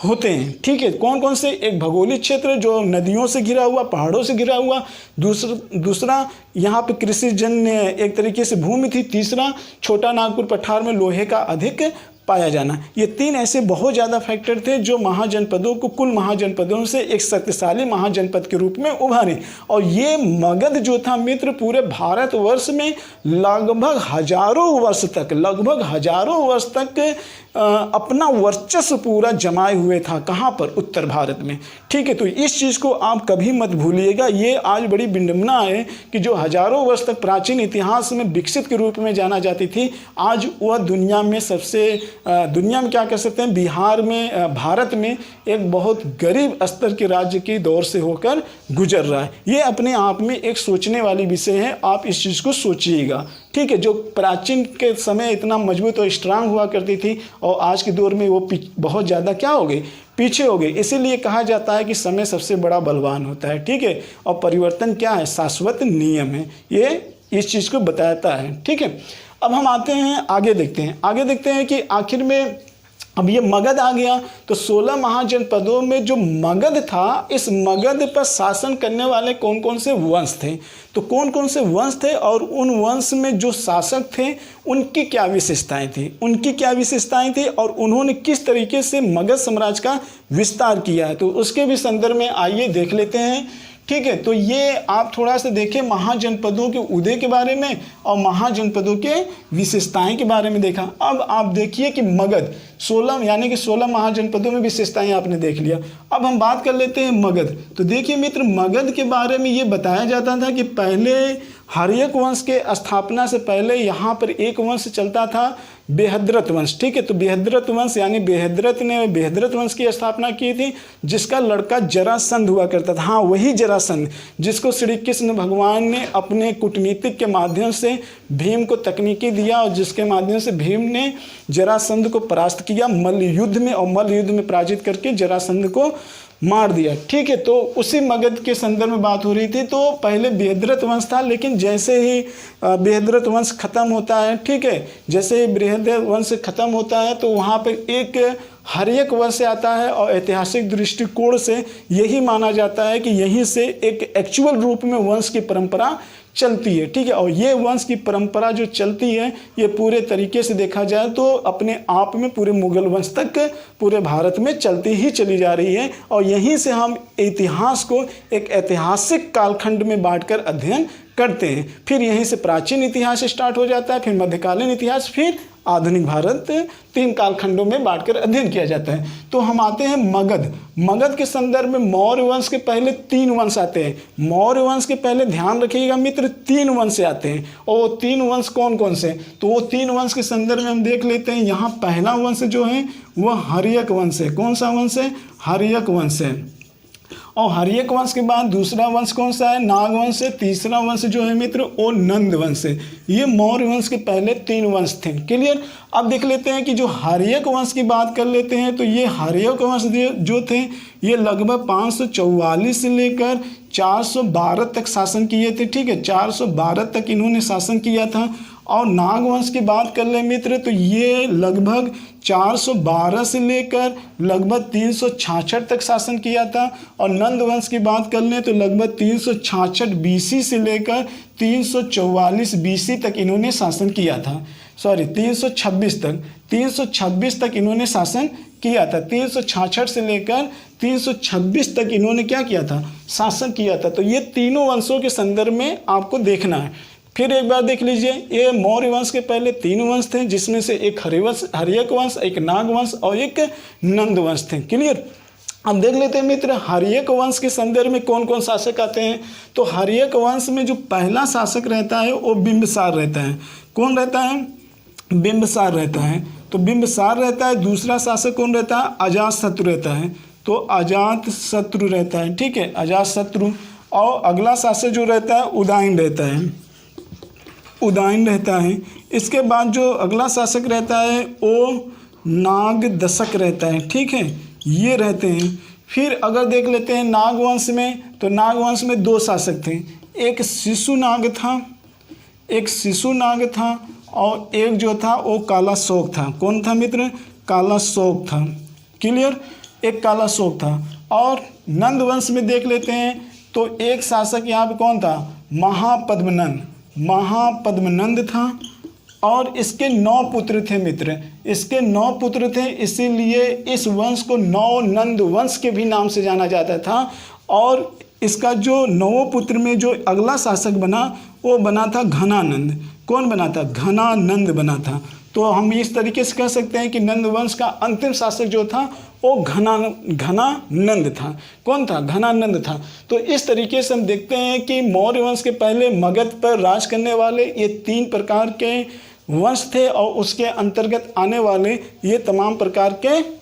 होते हैं। ठीक है, कौन कौन से? एक भौगोलिक क्षेत्र जो नदियों से घिरा हुआ, पहाड़ों से घिरा हुआ। दूसरा यहाँ पे कृषि जन्य एक तरीके से भूमि थी। तीसरा छोटा नागपुर पठार में लोहे का अधिक पाया जाना। ये 3 ऐसे बहुत ज़्यादा फैक्टर थे जो महाजनपदों को कुल महाजनपदों से एक शक्तिशाली महाजनपद के रूप में उभारे। और ये मगध जो था मित्र पूरे भारतवर्ष में लगभग हजारों वर्ष तक अपना वर्चस्व पूरा जमाए हुए था। कहाँ पर? उत्तर भारत में। ठीक है, तो इस चीज़ को आप कभी मत भूलिएगा। ये आज बड़ी विडंबना है कि जो हजारों वर्ष तक प्राचीन इतिहास में विकसित के रूप में जाना जाती थी, आज वह दुनिया में क्या कह सकते हैं, भारत में एक बहुत गरीब स्तर के राज्य के दौर से होकर गुजर रहा है। ये अपने आप में एक सोचने वाली विषय है, आप इस चीज़ को सोचिएगा। ठीक है, जो प्राचीन के समय इतना मजबूत और स्ट्रांग हुआ करती थी और आज के दौर में वो बहुत ज़्यादा क्या हो गई, पीछे हो गए। इसीलिए कहा जाता है कि समय सबसे बड़ा बलवान होता है। ठीक है, और परिवर्तन क्या है? शाश्वत नियम है। ये इस चीज़ को बताता है। ठीक है, अब हम आते हैं आगे देखते हैं कि आखिर में अब ये मगध आ गया। तो 16 महाजनपदों में जो मगध था, इस मगध पर शासन करने वाले कौन कौन से वंश थे? तो कौन कौन से वंश थे और उन वंश में जो शासक थे उनकी क्या विशेषताएं थी और उन्होंने किस तरीके से मगध साम्राज्य का विस्तार किया है, तो उसके भी संदर्भ में आइए देख लेते हैं। ठीक है, तो ये आप थोड़ा सा देखें महाजनपदों के उदय के बारे में और महाजनपदों के विशेषताएं के बारे में देखा। अब आप देखिए कि मगध 16 महाजनपदों में विशेषताएं आपने देख लिया। अब हम बात कर लेते हैं मगध। तो देखिए मित्र, मगध के बारे में ये बताया जाता था कि पहले हर्यक वंश के स्थापना से पहले यहाँ पर एक वंश चलता था, बेहद्रथ वंश। ठीक है, तो बेहद्रथ वंश यानी बेहद्रथ ने बेहद्रथ वंश की स्थापना की थी, जिसका लड़का जरासंध हुआ करता था। हाँ, वही जरासंध जिसको श्री कृष्ण भगवान ने अपने कूटनीतिक के माध्यम से भीम को तकनीकी दिया और जिसके माध्यम से भीम ने जरासंध को परास्त किया मल्ल युद्ध में, और मल्ल युद्ध में पराजित करके जरासंध को मार दिया। ठीक है, तो उसी मगध के संदर्भ में बात हो रही थी। तो पहले बृहद्रथ वंश था, लेकिन जैसे ही बृहद्रथ वंश खत्म होता है, ठीक है, जैसे ही बृहद्रथ वंश खत्म होता है तो वहाँ पर एक हर्यक वंश आता है और ऐतिहासिक दृष्टिकोण से यही माना जाता है कि यहीं से एक एक्चुअल रूप में वंश की परंपरा चलती है। ठीक है, और ये वंश की परंपरा जो चलती है ये पूरे तरीके से देखा जाए तो अपने आप में पूरे मुगल वंश तक पूरे भारत में चलती ही चली जा रही है। और यहीं से हम इतिहास को एक ऐतिहासिक कालखंड में बांटकर अध्ययन करते हैं। फिर यहीं से प्राचीन इतिहास स्टार्ट हो जाता है, फिर मध्यकालीन इतिहास, फिर आधुनिक भारत, 3 कालखंडों में बांटकर अध्ययन किया जाता है। तो हम आते हैं मगध। मगध के संदर्भ में मौर्य वंश के पहले 3 वंश आते हैं। मौर्य वंश के पहले ध्यान रखिएगा मित्र, 3 वंश से आते हैं। और वो 3 वंश कौन कौन से? तो वो 3 वंश के संदर्भ में हम देख लेते हैं। यहाँ पहला वंश जो है वह हर्यक वंश है। कौन सा वंश है? हर्यक वंश है। और हर्यक वंश के बाद दूसरा वंश कौन सा है? नाग वंश है। तीसरा वंश जो है मित्र वो नंद वंश है। ये मौर्य वंश के पहले 3 वंश थे। क्लियर? अब देख लेते हैं कि जो हर्यक वंश की बात कर लेते हैं तो ये हर्यक वंश जो थे ये लगभग 544 से लेकर 412 तक शासन किए थे। ठीक है, 412 तक इन्होंने शासन किया था। और नागवंश की बात कर ले मित्र तो ये लगभग 412 से लेकर लगभग 366 तक शासन किया था। और नंद वंश की बात कर लें तो लगभग 366 BC से लेकर 344 BC तक इन्होंने शासन किया था। 326 तक इन्होंने शासन किया था। 366 से लेकर 326 तक इन्होंने क्या किया था? शासन किया था। तो ये तीनों वंशों के संदर्भ में आपको देखना है। फिर एक बार देख लीजिए, ये मौर्य वंश के पहले 3 वंश थे, जिसमें से एक हर्यक वंश, एक नाग वंश और एक नंद वंश थे। क्लियर? अब देख लेते हैं मित्र हर्यक वंश के संदर्भ में कौन कौन शासक आते हैं। तो हर्यक वंश में जो पहला शासक रहता है वो बिंबिसार रहता है। कौन रहता है? बिंबिसार रहता है। तो बिंबिसार रहता है। दूसरा शासक कौन रहता है? अजातशत्रु रहता है। तो अजातशत्रु रहता है। ठीक है, अजातशत्रु। और अगला शासक जो रहता है उदयन रहता है। उदयन रहता है। इसके बाद जो अगला शासक रहता है वो नागदशक रहता है। ठीक है, ये रहते हैं। फिर अगर देख लेते हैं नागवंश में, तो नागवंश में 2 शासक थे। एक शिशुनाग था और एक जो था वो कालाशोक था। कौन था मित्र? कालाशोक था। क्लियर? एक कालाशोक था। और नंद वंश में देख लेते हैं तो एक शासक यहाँ पे कौन था? महापद्मनंद था। और इसके 9 पुत्र थे मित्र। इसके 9 पुत्र थे, इसीलिए इस वंश को 9 नंद वंश के भी नाम से जाना जाता था। और इसका जो 9 पुत्र में जो अगला शासक बना वो बना था घनानंद। कौन बना था? घनानंद बना था। तो हम इस तरीके से कह सकते हैं कि नंद वंश का अंतिम शासक जो था वो घनानंद था। कौन था? घनानंद था। तो इस तरीके से हम देखते हैं कि मौर्य वंश के पहले मगध पर राज करने वाले ये 3 प्रकार के वंश थे और उसके अंतर्गत आने वाले ये तमाम प्रकार के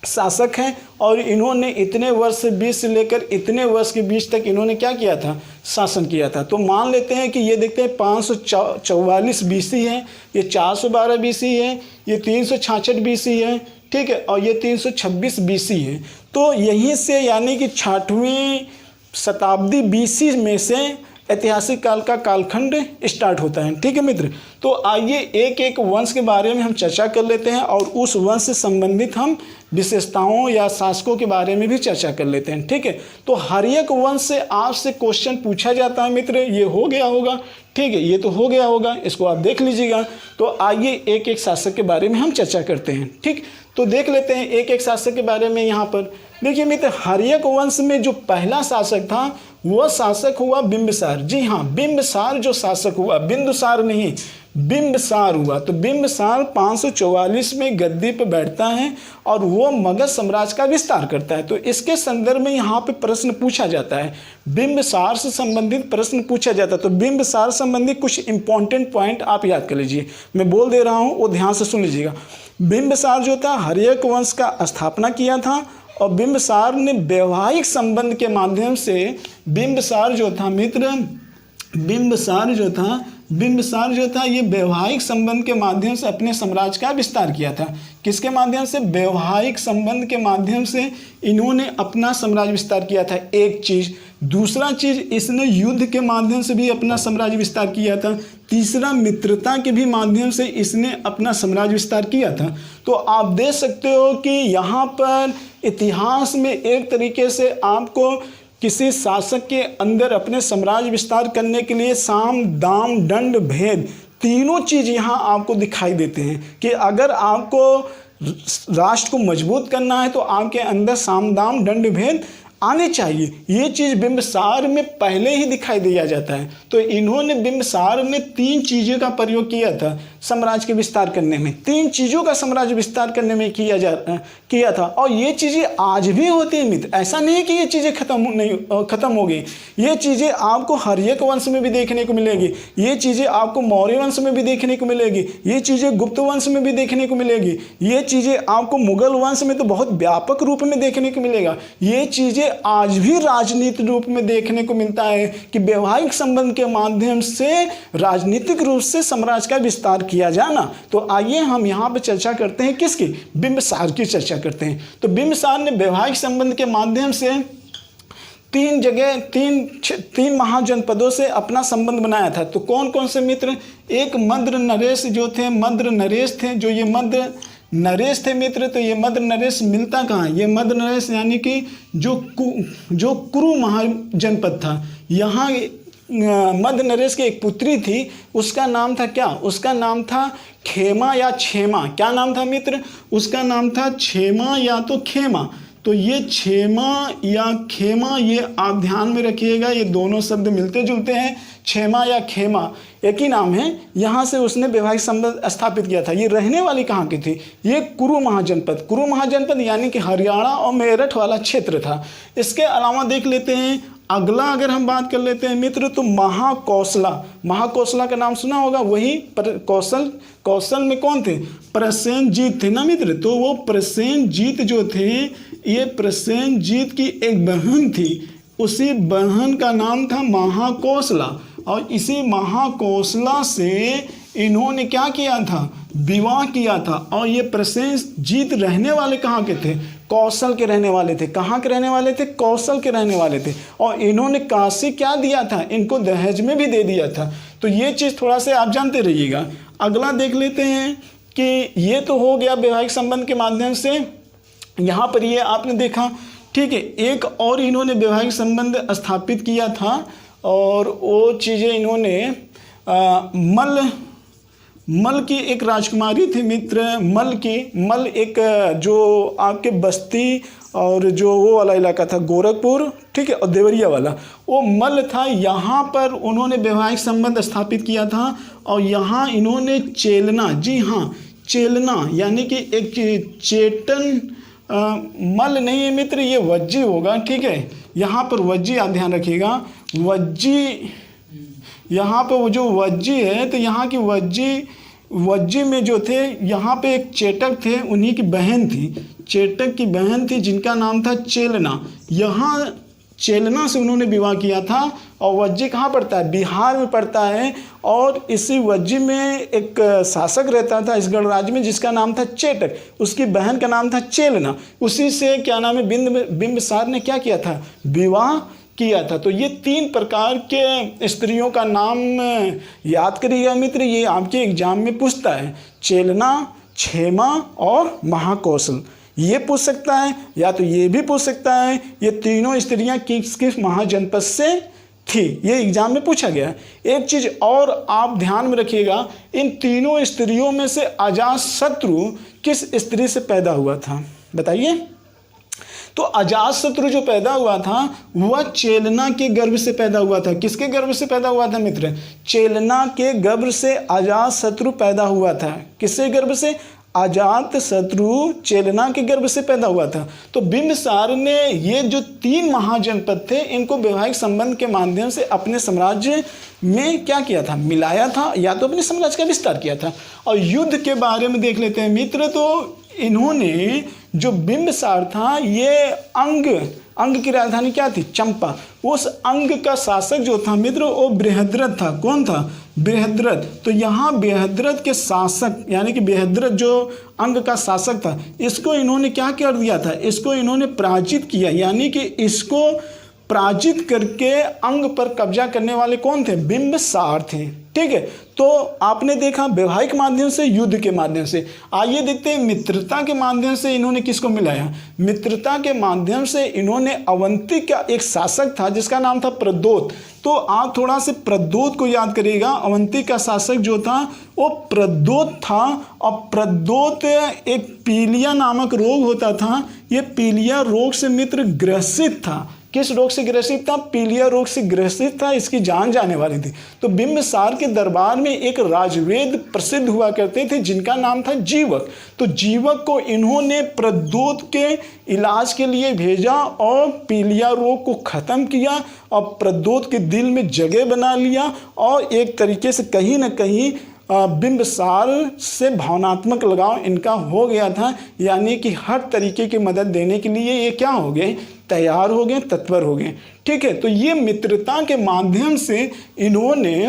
शासक हैं। और इन्होंने इतने वर्ष से 20 से लेकर इतने वर्ष के बीच तक इन्होंने क्या किया था? शासन किया था। तो मान लेते हैं कि ये देखते हैं 544 BC है, ये 412 BC है, ये 366 BC है। ठीक है, और ये 326 BC है। तो यहीं से यानी कि 6वीं शताब्दी BC में से ऐतिहासिक काल का कालखंड स्टार्ट होता है। ठीक है मित्र, तो आइए एक एक वंश के बारे में हम चर्चा कर लेते हैं और उस वंश से संबंधित हम विशेषताओं या शासकों के बारे में भी चर्चा कर लेते हैं। ठीक है, तो हर्यक वंश से आपसे क्वेश्चन पूछा जाता है मित्र, ये हो गया होगा। ठीक है, ये तो हो गया होगा, इसको आप देख लीजिएगा। तो आइए एक एक शासक के बारे में हम चर्चा करते हैं। ठीक, तो देख लेते हैं एक एक शासक के बारे में। यहाँ पर देखिए मित्र, हर्यक वंश में जो पहला शासक था वह शासक हुआ बिंबिसार। जी हाँ, बिंबिसार जो शासक हुआ, बिंदुसार नहीं, बिंबिसार हुआ। तो बिंबिसार 544 में गद्दी पर बैठता है और वो मगध साम्राज्य का विस्तार करता है। तो इसके संदर्भ में यहाँ पे प्रश्न पूछा जाता है, बिंबिसार से संबंधित प्रश्न पूछा जाता है। तो बिंबिसार संबंधी कुछ इंपॉर्टेंट पॉइंट आप याद कर लीजिए, मैं बोल दे रहा हूँ वो ध्यान से सुन लीजिएगा। बिंबिसार जो था हर्यक वंश का स्थापना किया था और बिंबिसार ने वैवाहिक संबंध के माध्यम से बिंबिसार जो था मित्र, बिंबिसार जो था बिंबिसार जो था ये वैवाहिक संबंध के माध्यम से अपने साम्राज्य का विस्तार किया था। किसके माध्यम से? वैवाहिक संबंध के माध्यम से इन्होंने अपना साम्राज्य विस्तार किया था, एक चीज़। दूसरा चीज़, इसने युद्ध के माध्यम से भी अपना साम्राज्य विस्तार किया था। तीसरा, मित्रता के भी माध्यम से इसने अपना साम्राज्य विस्तार किया था। तो आप देख सकते हो कि यहाँ पर इतिहास में एक तरीके से आपको किसी शासक के अंदर अपने साम्राज्य विस्तार करने के लिए साम, दाम, दंड, भेद तीनों चीज़ यहाँ आपको दिखाई देते हैं कि अगर आपको राष्ट्र को मजबूत करना है तो आपके अंदर साम, दाम, दंड, भेद आने चाहिए। ये चीज़ बिंबिसार में पहले ही दिखाई दिया जाता है। तो इन्होंने बिंबिसार में 3 चीज़ों का प्रयोग किया था साम्राज्य के विस्तार करने में, 3 चीज़ों का साम्राज्य विस्तार करने में किया था। और ये चीज़ें आज भी होती हैं मित्र, ऐसा नहीं है कि ये चीज़ें खत्म हो गई। ये चीज़ें आपको हर्यक वंश में भी देखने को मिलेगी, ये चीज़ें आपको मौर्य वंश में भी देखने को मिलेगी, ये चीज़ें गुप्त वंश में भी देखने को मिलेगी, ये चीज़ें आपको मुगल वंश में तो बहुत व्यापक रूप में देखने को मिलेगा। ये चीज़ें आज भी राजनीतिक रूप में देखने को मिलता है कि वैवाहिक संबंध के माध्यम से राजनीतिक रूप से साम्राज्य का विस्तार किया जाना। तो आइए हम यहाँ पे चर्चा करते हैं किसकी? बिंबिसार की चर्चा करते हैं। तो बिंबिसार ने वैवाहिक संबंध के माध्यम से 3 महाजनपदों से अपना संबंध बनाया था। तो कौन कौन से मित्र? एक मद्र नरेश जो थे, मद्र नरेश थे, जो ये मद्र नरेश थे मित्र। तो ये मद्र नरेश मिलता कहाँ? ये मद्र नरेश यानी कि जो कुरु महाजनपद था, यहाँ मध्य नरेश की एक पुत्री थी, उसका नाम था क्या? उसका नाम था खेमा या क्षेमा। क्या नाम था मित्र? उसका नाम था क्षेमा या तो खेमा। तो ये क्षेमा या खेमा, ये आप ध्यान में रखिएगा, ये दोनों शब्द मिलते जुलते हैं। क्षेमा या खेमा एक ही नाम है। यहाँ से उसने वैवाहिक संबंध स्थापित किया था। ये रहने वाली कहाँ की थी? ये कुरु महाजनपद, कुरु महाजनपद यानी कि हरियाणा और मेरठ वाला क्षेत्र था। इसके अलावा देख लेते हैं अगला, अगर हम बात कर लेते हैं मित्र, तो महाकौशला। महाकौशला का नाम सुना होगा, वही कौशल में कौन थे? प्रसेनजीत थे ना मित्र। तो वो प्रसेनजीत जो थे, ये प्रसेनजीत की एक बहन थी, उसी बहन का नाम था महाकौशला। और इसी महाकौशला से इन्होंने क्या किया था? विवाह किया था। और ये प्रसेनजीत रहने वाले कहाँ के थे? कौशल के रहने वाले थे। कहाँ के रहने वाले थे? कौशल के रहने वाले थे। और इन्होंने काशी क्या दिया था? इनको दहेज में भी दे दिया था। तो ये चीज़ थोड़ा सा आप जानते रहिएगा। अगला देख लेते हैं कि ये तो हो गया वैवाहिक संबंध के माध्यम से, यहाँ पर ये आपने देखा, ठीक है। एक और इन्होंने वैवाहिक संबंध स्थापित किया था, और वो चीज़ें इन्होंने मल की एक राजकुमारी थी मित्र, मल एक जो आपके बस्ती और जो वो वाला इलाका था गोरखपुर, ठीक है, और देवरिया वाला, वो मल था। यहाँ पर उन्होंने वैवाहिक संबंध स्थापित किया था। और यहाँ इन्होंने चेलना, जी हाँ चेलना, यानी कि एक चेतन मल नहीं है मित्र, ये वज्जी होगा, ठीक है। यहाँ पर वज्जी आप ध्यान रखिएगा, वज्जी, यहाँ पे वो जो वज्जी है, तो यहाँ की वज्जी में जो थे, यहाँ पे एक चेटक थे, उन्हीं की बहन थी, चेटक की बहन थी, जिनका नाम था चेलना। यहाँ चेलना से उन्होंने विवाह किया था। और वज्जी कहाँ पड़ता है? बिहार में पड़ता है। और इसी वज्जी में एक शासक रहता था इस गणराज्य में, जिसका नाम था चेटक, उसकी बहन का नाम था चेलना। उसी से क्या नाम है, बिंबिसार ने क्या किया था? विवाह किया था। तो ये 3 प्रकार के स्त्रियों का नाम याद करिएगा मित्र, ये आपके एग्जाम में पूछता है। चेलना, क्षेमा और महाकौशल, ये पूछ सकता है, या तो ये भी पूछ सकता है ये तीनों स्त्रियां किस किस महाजनपद से थी, ये एग्जाम में पूछा गया। एक चीज़ और आप ध्यान में रखिएगा, इन तीनों स्त्रियों में से अजातशत्रु किस स्त्री से पैदा हुआ था? बताइए। तो अजातशत्रु जो पैदा हुआ था वह चेलना के गर्भ से पैदा हुआ था। किसके गर्भ से पैदा हुआ था मित्र? चेलना के गर्भ से अजातशत्रु पैदा हुआ था। किससे गर्भ से? अजातशत्रु चेलना के गर्भ से पैदा हुआ था। तो बिंबिसार ने ये जो 3 महाजनपद थे, इनको वैवाहिक संबंध के माध्यम से अपने साम्राज्य में क्या किया था? मिलाया था, या तो अपने साम्राज्य का विस्तार किया था। और युद्ध के बारे में देख लेते हैं मित्र। तो इन्होंने जो बिंबिसार था, ये अंग की राजधानी क्या थी? चंपा। उस अंग का शासक जो था मित्र, वो बृहद्रथ था। कौन था? बृहद्रथ, तो यहाँ बृहद्रथ के शासक यानी कि बृहद्रथ जो अंग का शासक था, इसको इन्होंने क्या कर दिया था, इसको इन्होंने पराजित किया, यानी कि इसको पराजित करके अंग पर कब्जा करने वाले कौन थे, बिंबिसार थे। ठीक है, तो आपने देखा वैवाहिक माध्यम से, युद्ध के माध्यम से। आइए देखते हैं मित्रता के माध्यम से इन्होंने किसको मिलाया। मित्रता के माध्यम से इन्होंने अवंती का एक शासक था जिसका नाम था प्रद्योत, तो आप थोड़ा से प्रद्योत को याद करिएगा। अवंती का शासक जो था वो प्रद्योत था, और प्रद्योत एक पीलिया नामक रोग होता था, ये पीलिया रोग से मित्र ग्रसित था। किस रोग से ग्रसित था, पीलिया रोग से ग्रसित था, इसकी जान जाने वाली थी। तो बिंबिसार के दरबार में एक राजवेद प्रसिद्ध हुआ करते थे जिनका नाम था जीवक। तो जीवक को इन्होंने प्रद्योत के इलाज के लिए भेजा और पीलिया रोग को खत्म किया और प्रद्योत के दिल में जगह बना लिया, और एक तरीके से कहीं ना कहीं बिंबिसार से भावनात्मक लगाव इनका हो गया था, यानी कि हर तरीके की मदद देने के लिए ये क्या हो गए, तैयार हो गए, तत्पर हो गए। ठीक है, तो ये मित्रता के माध्यम से इन्होंने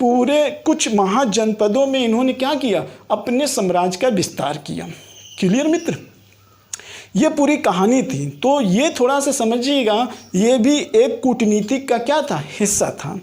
पूरे कुछ महाजनपदों में इन्होंने क्या किया, अपने साम्राज्य का विस्तार किया। क्लियर मित्र, ये पूरी कहानी थी। तो ये थोड़ा सा समझिएगा, ये भी एक कूटनीति का क्या था, हिस्सा था।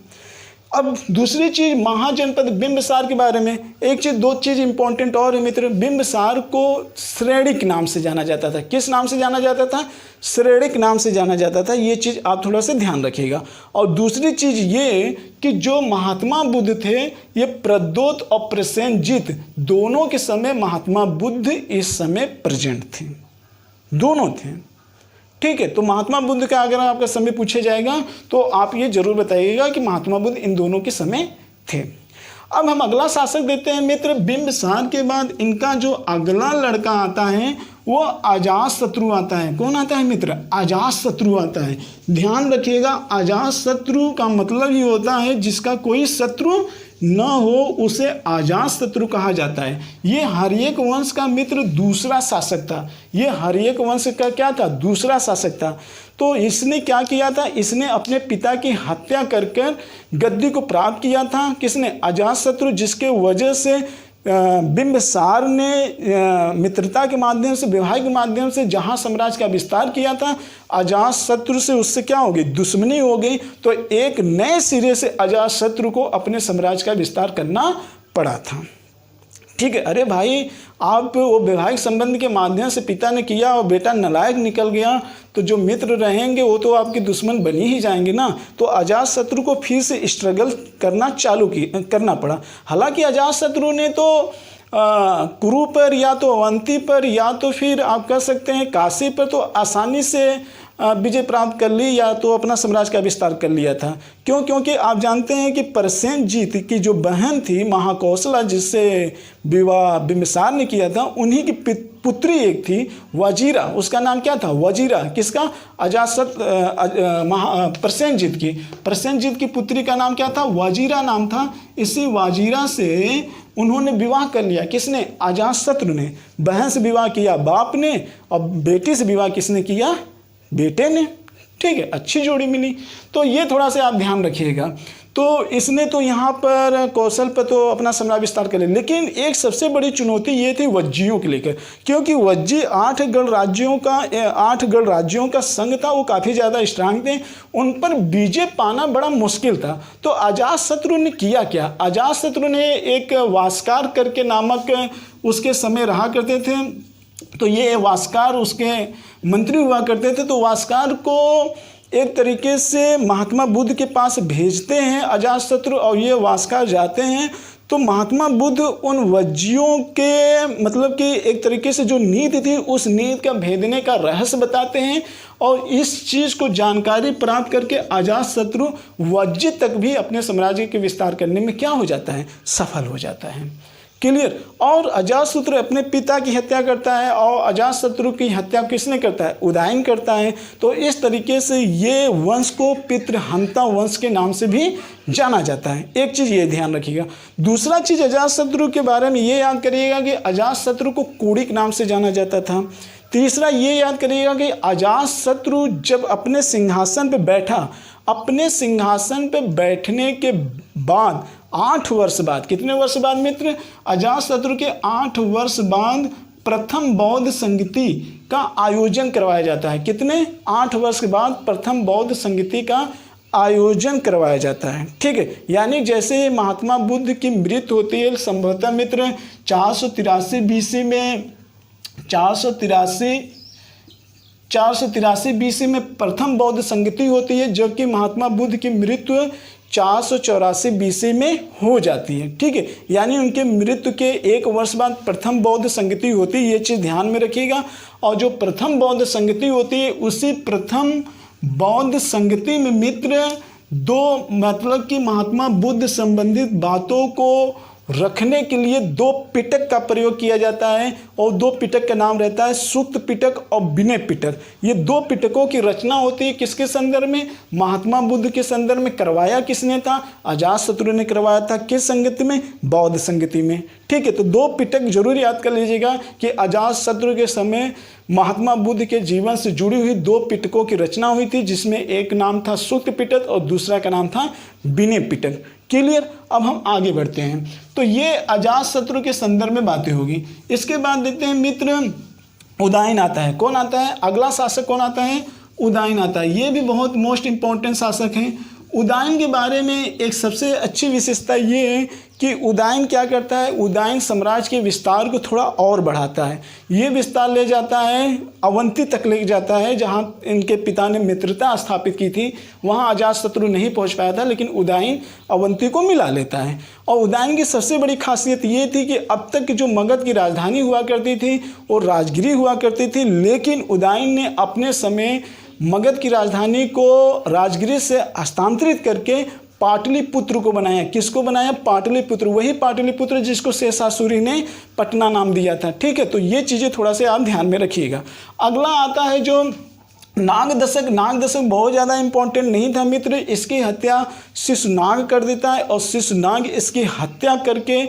अब दूसरी चीज़ महाजनपद बिंबिसार के बारे में एक चीज़, दो चीज़ इंपॉर्टेंट और है मित्र। बिंबिसार को श्रेणिक नाम से जाना जाता था। किस नाम से जाना जाता था, श्रेणिक नाम से जाना जाता था। ये चीज़ आप थोड़ा सा ध्यान रखिएगा। और दूसरी चीज़ ये कि जो महात्मा बुद्ध थे, ये प्रद्योत और प्रसेनजीत दोनों के समय महात्मा बुद्ध इस समय प्रेजेंट थे, दोनों थे। ठीक है, तो महात्मा बुद्ध का अगर आपका समय पूछा जाएगा तो आप ये जरूर बताइएगा कि महात्मा बुद्ध इन दोनों के समय थे। अब हम अगला शासक देते हैं मित्र। बिंबिसार के बाद इनका जो अगला लड़का आता है वो अजातशत्रु आता है। कौन आता है मित्र, अजातशत्रु आता है। ध्यान रखिएगा, अजातशत्रु का मतलब ये होता है जिसका कोई शत्रु न हो उसे अजातशत्रु कहा जाता है। ये हर्यक वंश का मित्र दूसरा शासक था। ये हर्यक वंश का क्या था, दूसरा शासक था। तो इसने क्या किया था, इसने अपने पिता की हत्या कर गद्दी को प्राप्त किया था। किसने, अजातशत्रु, जिसके वजह से बिंबिसार ने मित्रता के माध्यम से, वैवाहिक के माध्यम से जहाँ साम्राज्य का विस्तार किया था, अजातशत्रु से उससे क्या हो गई, दुश्मनी हो गई। तो एक नए सिरे से अजातशत्रु को अपने साम्राज्य का विस्तार करना पड़ा था। ठीक है, अरे भाई आप वो वैवाहिक संबंध के माध्यम से पिता ने किया और बेटा नालायक निकल गया, तो जो मित्र रहेंगे वो तो आपके दुश्मन बनी ही जाएंगे ना। तो अजातशत्रु को फिर से स्ट्रगल करना पड़ा। हालांकि अजातशत्रु ने तो कुरु पर या तो अवंती पर या तो फिर आप कह सकते हैं काशी पर तो आसानी से विजय प्राप्त कर ली, या तो अपना साम्राज्य का विस्तार कर लिया था। क्यों, क्योंकि आप जानते हैं कि प्रसेनजीत की जो बहन थी महाकौशला, जिससे विवाह बिंबिसार ने किया था, उन्हीं की पुत्री एक थी वजीरा। उसका नाम क्या था, वजीरा। किसका, प्रसेनजीत की। प्रसेनजीत की पुत्री का नाम क्या था, वजीरा नाम था। इसी वजीरा से उन्होंने विवाह कर लिया। किसने, अजातशत्रु ने। बहन से विवाह किया बाप ने, और बेटी से विवाह किसने किया, बेटे ने। ठीक है, अच्छी जोड़ी मिली। तो ये थोड़ा सा आप ध्यान रखिएगा। तो इसने तो यहाँ पर कौशल पर तो अपना साम्राज्य विस्तार कर लिया, लेकिन एक सबसे बड़ी चुनौती ये थी वज्जियों के लेकर, क्योंकि वज्जी 8 गढ़ राज्यों का संघ था, वो काफ़ी ज़्यादा स्ट्रांग थे, उन पर विजय पाना बड़ा मुश्किल था। तो अजातशत्रु ने किया क्या, अजातशत्रु ने एक वास्कार करके नामक उसके समय रहा करते थे, तो ये वास्कार उसके मंत्री हुआ करते थे। तो वास्कार को एक तरीके से महात्मा बुद्ध के पास भेजते हैं अजातशत्रु, और ये वास्कार जाते हैं। तो महात्मा बुद्ध उन वज्जियों के मतलब कि एक तरीके से जो नीति थी उस नीति का भेदने का रहस्य बताते हैं, और इस चीज़ को जानकारी प्राप्त करके अजातशत्रु वज्जी तक भी अपने साम्राज्य के विस्तार करने में क्या हो जाता है, सफल हो जाता है। क्लियर। और अजातशत्रु अपने पिता की हत्या करता है, और अजातशत्रु की हत्या किसने करता है, उदयन करता है। तो इस तरीके से ये वंश को पितृहंता वंश के नाम से भी जाना जाता है। एक चीज़ ये ध्यान रखिएगा। दूसरा चीज़ अजातशत्रु के बारे में ये याद करिएगा कि अजातशत्रु को कूड़िक नाम से जाना जाता था। तीसरा ये याद करिएगा कि अजातशत्रु जब अपने सिंहासन पर बैठा, अपने सिंहासन पर बैठने के बाद 8 वर्ष बाद, कितने वर्ष बाद मित्र? अजातशत्रु के 8 वर्ष बाद प्रथम बौद्ध संगति का आयोजन करवाया जाता है। कितने? 8 वर्ष के बाद प्रथम बौद्ध संगति का आयोजन करवाया जाता है। ठीक है, यानी जैसे महात्मा बुद्ध की मृत्यु होती है संभवतः मित्र 483 BC में, 483 BC में प्रथम बौद्ध संगति होती है, जबकि महात्मा बुद्ध की मृत्यु 484 BC में हो जाती है। ठीक है, यानी उनके मृत्यु के 1 वर्ष बाद प्रथम बौद्ध संगति होती है, ये चीज़ ध्यान में रखिएगा। और जो प्रथम बौद्ध संगति होती है, उसी प्रथम बौद्ध संगति में मित्र 2 मतलब कि महात्मा बुद्ध संबंधित बातों को रखने के लिए 2 पिटक का प्रयोग किया जाता है, और 2 पिटक का नाम रहता है सूक्त पिटक और विनय पिटक। ये 2 पिटकों की रचना होती है किसके संदर्भ में? महात्मा बुद्ध के संदर्भ में। करवाया किसने था? अजातशत्रु ने करवाया था। किस संगति में? बौद्ध संगति में। ठीक है, तो 2 पिटक जरूर याद कर लीजिएगा कि अजातशत्रु के समय महात्मा बुद्ध के जीवन से जुड़ी हुई 2 पिटकों की रचना हुई थी, जिसमें एक नाम था सूक्त पिटक और दूसरा का नाम था विनय पिटक। क्लियर? अब हम आगे बढ़ते हैं। तो ये अजातशत्रु के संदर्भ में बातें होगी। इसके बाद देखते हैं मित्र, उदयन आता है। कौन आता है? अगला शासक कौन आता है? उदयन आता है। ये भी बहुत मोस्ट इंपॉर्टेंट शासक हैं। उदयन के बारे में एक सबसे अच्छी विशेषता ये है कि उदयन क्या करता है? उदयन साम्राज्य के विस्तार को थोड़ा और बढ़ाता है। ये विस्तार ले जाता है अवंती तक ले जाता है, जहाँ इनके पिता ने मित्रता स्थापित की थी। वहाँ अजातशत्रु नहीं पहुँच पाया था, लेकिन उदयन अवंती को मिला लेता है। और उदयन की सबसे बड़ी खासियत ये थी कि अब तक जो मगध की राजधानी हुआ करती थी वो राजगिरी हुआ करती थी, लेकिन उदयन ने अपने समय मगध की राजधानी को राजगिरी से हस्तांतरित करके पाटलिपुत्र को बनाया। किसको बनाया? पाटलिपुत्र। वही पाटलिपुत्र जिसको शेषासुरी ने पटना नाम दिया था। ठीक है, तो ये चीज़ें थोड़ा सा आप ध्यान में रखिएगा। अगला आता है जो नागदशक। नागदशक बहुत ज़्यादा इंपॉर्टेंट नहीं था मित्र। इसकी हत्या शिशुनाग कर देता है, और शिशुनाग इसकी हत्या करके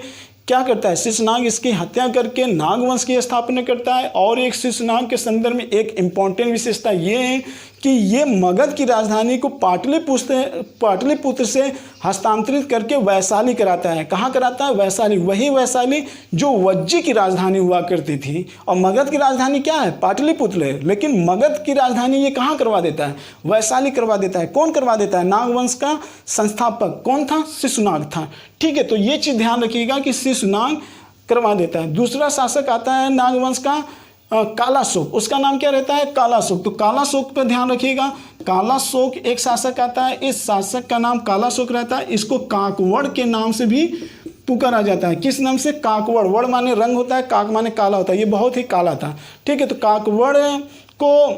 क्या करता है? शिशुनाग इसकी हत्या करके नागवंश की स्थापना करता है। और एक शिशुनाग के संदर्भ में एक इम्पॉर्टेंट विशेषता ये है कि ये मगध की राजधानी को पाटलिपुत्र से हस्तांतरित करके वैशाली कराता है। कहाँ कराता है? वैशाली। वही वैशाली जो वज्जी की राजधानी हुआ करती थी। और मगध की राजधानी क्या है? पाटलिपुत्र है, लेकिन मगध की राजधानी ये कहाँ करवा देता है? वैशाली करवा देता है। कौन करवा देता है? नागवंश का संस्थापक कौन था? शिशुनाग था। ठीक है, तो ये चीज़ ध्यान रखिएगा कि शिशुनाग करवा देता है। दूसरा शासक आता है नागवंश का कालाशोक। उसका नाम क्या रहता है? कालाशोक। तो कालाशोक पर ध्यान रखिएगा। कालाशोक एक शासक आता है, इस शासक का नाम कालाशोक रहता है। इसको काकवड़ के नाम से भी पुकारा जाता है। किस नाम से? काकवड़। वड़ माने रंग होता है, काक माने काला होता है। ये बहुत ही काला था। ठीक है, तो काकवड़ को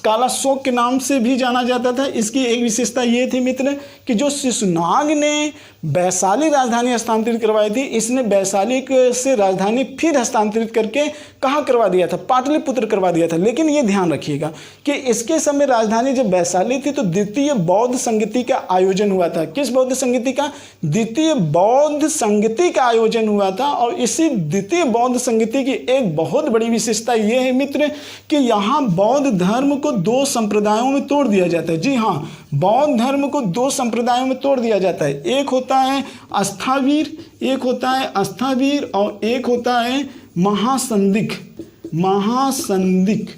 कालाशोक के नाम से भी जाना जाता था। इसकी एक विशेषता ये थी मित्र कि जो शिशुनाग ने वैशाली राजधानी हस्तांतरित करवाई थी, इसने वैशाली से राजधानी फिर हस्तांतरित करके कहाँ करवा दिया था? पाटलिपुत्र करवा दिया था। लेकिन ये ध्यान रखिएगा कि इसके समय राजधानी जब वैशाली थी तो द्वितीय बौद्ध संगति का आयोजन हुआ था। किस बौद्ध संगति का? द्वितीय बौद्ध संगति का आयोजन हुआ था। और इसी द्वितीय बौद्ध संगति की एक बहुत बड़ी विशेषता ये है मित्र कि यहाँ बौद्ध धर्म को 2 संप्रदायों में तोड़ दिया जाता है। जी हाँ, बौद्ध धर्म को 2 संप्रदायों में तोड़ दिया जाता है। एक होता है अस्थावीर, एक होता है अस्थावीर, और एक होता है महासंदिक। महासंदिक।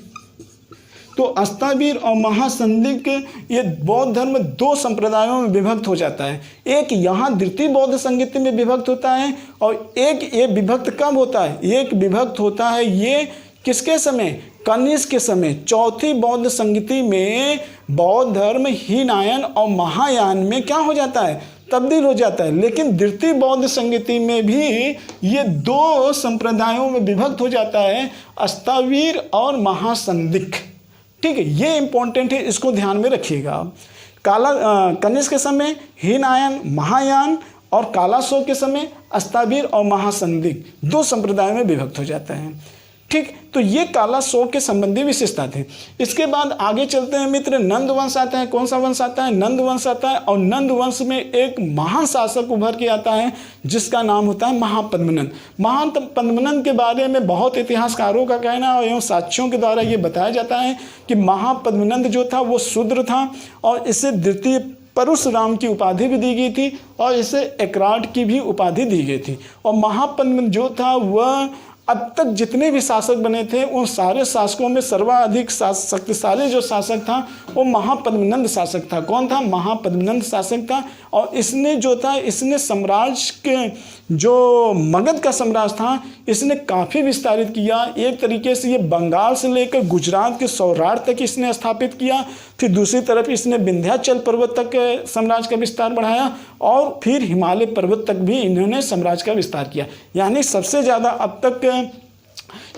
तो अस्थावीर और महासंदिक, ये बौद्ध धर्म 2 संप्रदायों में विभक्त हो जाता है। एक यहाँ द्वितीय बौद्ध संगति में विभक्त होता है, और एक ये विभक्त कब होता है? एक विभक्त होता है ये किसके समय? कनिष्क के समय। चौथी बौद्ध संगति में बौद्ध धर्म हीनयान और महायान में क्या हो जाता है? तब्दील हो जाता है। लेकिन द्वितीय बौद्ध संगति में भी ये 2 संप्रदायों में विभक्त हो जाता है, अस्थावीर और महासंदिक। ठीक है, ये इंपॉर्टेंट है, इसको ध्यान में रखिएगा। कनिष्क के समय हीनयान, महायान, और कालाशोक के समय अस्थावीर और महासंदिक 2 संप्रदायों में विभक्त हो जाता है। ठीक, तो ये कालाशोक के संबंधी विशेषता थे। इसके बाद आगे चलते हैं मित्र, नंद वंश आता है। कौन सा वंश आता है? नंद वंश आता है। और नंद वंश में एक महान शासक उभर के आता है जिसका नाम होता है महापद्मनंद। महापद्मनंद के बारे में बहुत इतिहासकारों का कहना है एवं साक्ष्यों के द्वारा ये बताया जाता है कि महापद्मनंद जो था वो शूद्र था, और इसे द्वितीय परशुराम की उपाधि भी दी गई थी और इसे एकराट की भी उपाधि दी गई थी। और महापद्म जो था वह अब तक जितने भी शासक बने थे उन सारे शासकों में सर्वाधिक शक्तिशाली जो शासक था वो महापद्मनंद शासक था। कौन था? महापद्मनंद शासक था। और इसने जो था इसने साम्राज्य के जो मगध का साम्राज्य था इसने काफ़ी विस्तारित किया। एक तरीके से ये बंगाल से लेकर गुजरात के सौराष्ट्र तक इसने स्थापित किया। फिर दूसरी तरफ इसने विंध्याचल पर्वत तक साम्राज्य का विस्तार बढ़ाया और फिर हिमालय पर्वत तक भी इन्होंने साम्राज्य का विस्तार किया। यानी सबसे ज़्यादा अब तक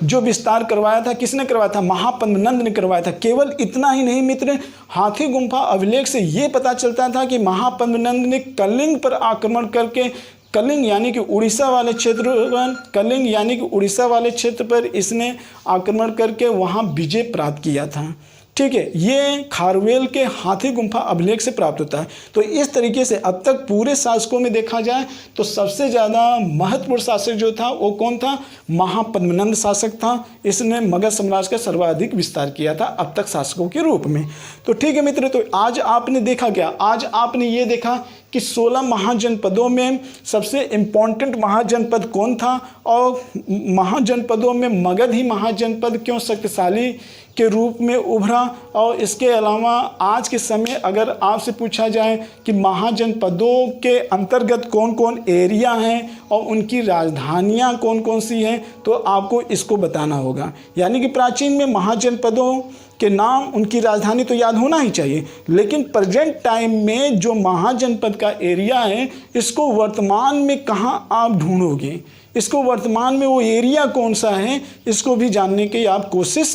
जो विस्तार करवाया था किसने करवाया था? महापद्मनंद ने करवाया था। केवल इतना ही नहीं मित्र, हाथी गुम्फा अभिलेख से ये पता चलता था कि महापद्मनंद ने कलिंग पर आक्रमण करके, कलिंग यानी कि उड़ीसा वाले क्षेत्र पर, कलिंग यानी कि उड़ीसा वाले क्षेत्र पर इसने आक्रमण करके वहाँ विजय प्राप्त किया था। ठीक है, ये खारवेल के हाथी गुम्फा अभिलेख से प्राप्त होता है। तो इस तरीके से अब तक पूरे शासकों में देखा जाए तो सबसे ज़्यादा महत्वपूर्ण शासक जो था वो कौन था? महापद्मनंद शासक था। इसने मगध साम्राज्य का सर्वाधिक विस्तार किया था अब तक शासकों के रूप में। तो ठीक है मित्र, तो आज आपने देखा क्या? आज आपने ये देखा कि 16 महाजनपदों में सबसे इम्पॉर्टेंट महाजनपद कौन था और महाजनपदों में मगध ही महाजनपद क्यों शक्तिशाली के रूप में उभरा। और इसके अलावा आज के समय अगर आपसे पूछा जाए कि महाजनपदों के अंतर्गत कौन कौन एरिया हैं और उनकी राजधानियां कौन कौन सी हैं तो आपको इसको बताना होगा। यानी कि प्राचीन में महाजनपदों के नाम, उनकी राजधानी तो याद होना ही चाहिए, लेकिन प्रेजेंट टाइम में जो महाजनपद का एरिया है इसको वर्तमान में कहाँ आप ढूंढोगे, इसको वर्तमान में वो एरिया कौन सा है इसको भी जानने की आप कोशिश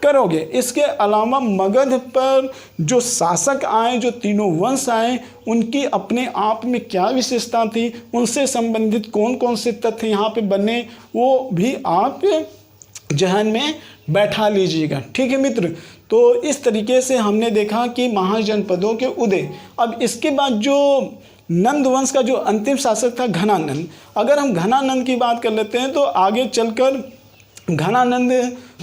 करोगे। इसके अलावा मगध पर जो शासक आए, जो तीनों वंश आए, उनकी अपने आप में क्या विशेषता थी, उनसे संबंधित कौन कौन से तथ्य यहाँ पे बने वो भी आप जहन में बैठा लीजिएगा। ठीक है मित्र, तो इस तरीके से हमने देखा कि महाजनपदों के उदय। अब इसके बाद जो नंद वंश का जो अंतिम शासक था घनानंद, अगर हम घनानंद की बात कर लेते हैं तो आगे चलकर घनानंद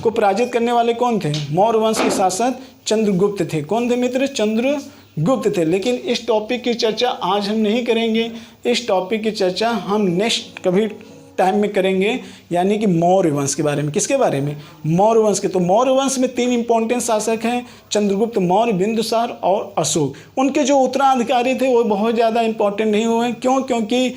को पराजित करने वाले कौन थे? मौर्य वंश के शासक चंद्रगुप्त थे। कौन थे मित्र? चंद्रगुप्त थे। लेकिन इस टॉपिक की चर्चा आज हम नहीं करेंगे, इस टॉपिक की चर्चा हम नेक्स्ट कभी टाइम में करेंगे, यानी कि मौर्य वंश के बारे में। किसके बारे में? मौर्य वंश के। तो मौर्य वंश में 3 इंपॉर्टेंट शासक हैं, चंद्रगुप्त मौर्य, बिंदुसार और अशोक। उनके जो उत्तराधिकारी थे वो बहुत ज़्यादा इंपॉर्टेंट नहीं हुए। क्यों? क्योंकि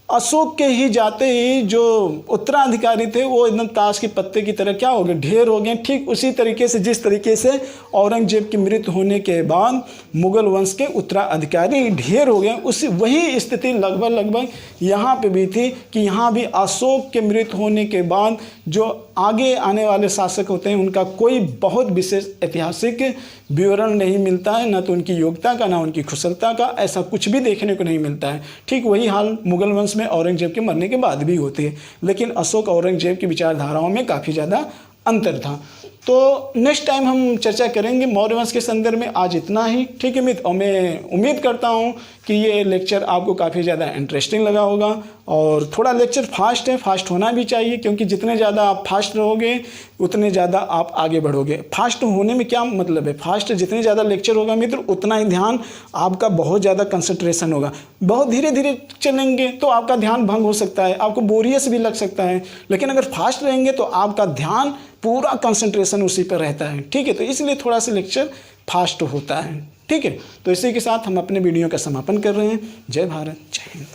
अशोक के ही जाते ही जो उत्तराधिकारी थे वो एकदम ताश के पत्ते की तरह क्या हो गए? ढेर हो गए। ठीक उसी तरीके से जिस तरीके से औरंगजेब की मृत्यु होने के बाद मुगल वंश के उत्तराधिकारी ढेर हो गए, उसी वही स्थिति लगभग यहाँ पे भी थी कि यहाँ भी अशोक के मृत्यु होने के बाद जो आगे आने वाले शासक होते हैं उनका कोई बहुत विशेष ऐतिहासिक विवरण नहीं मिलता है, ना तो उनकी योग्यता का ना उनकी कुशलता का, ऐसा कुछ भी देखने को नहीं मिलता है। ठीक वही हाल मुगल वंश में औरंगजेब के मरने के बाद भी होती है, लेकिन अशोक औरंगजेब की विचारधाराओं में काफ़ी ज़्यादा अंतर था। तो नेक्स्ट टाइम हम चर्चा करेंगे मौर्य वंश के संदर्भ में। आज इतना ही। ठीक है मित्र, और मैं उम्मीद करता हूँ कि ये लेक्चर आपको काफ़ी ज़्यादा इंटरेस्टिंग लगा होगा। और थोड़ा लेक्चर फास्ट है, फास्ट होना भी चाहिए, क्योंकि जितने ज़्यादा आप फास्ट रहोगे उतने ज़्यादा आप आगे बढ़ोगे। फास्ट होने में क्या मतलब है? फास्ट जितने ज़्यादा लेक्चर होगा मित्र उतना ही ध्यान आपका बहुत ज़्यादा कंसंट्रेशन होगा। बहुत धीरे धीरे चलेंगे तो आपका ध्यान भंग हो सकता है, आपको बोरियत भी लग सकता है, लेकिन अगर फास्ट रहेंगे तो आपका ध्यान पूरा कंसंट्रेशन उसी पर रहता है। ठीक है, तो इसलिए थोड़ा सा लेक्चर फास्ट होता है। ठीक है, तो इसी के साथ हम अपने वीडियो का समापन कर रहे हैं। जय भारत, जय हिंद।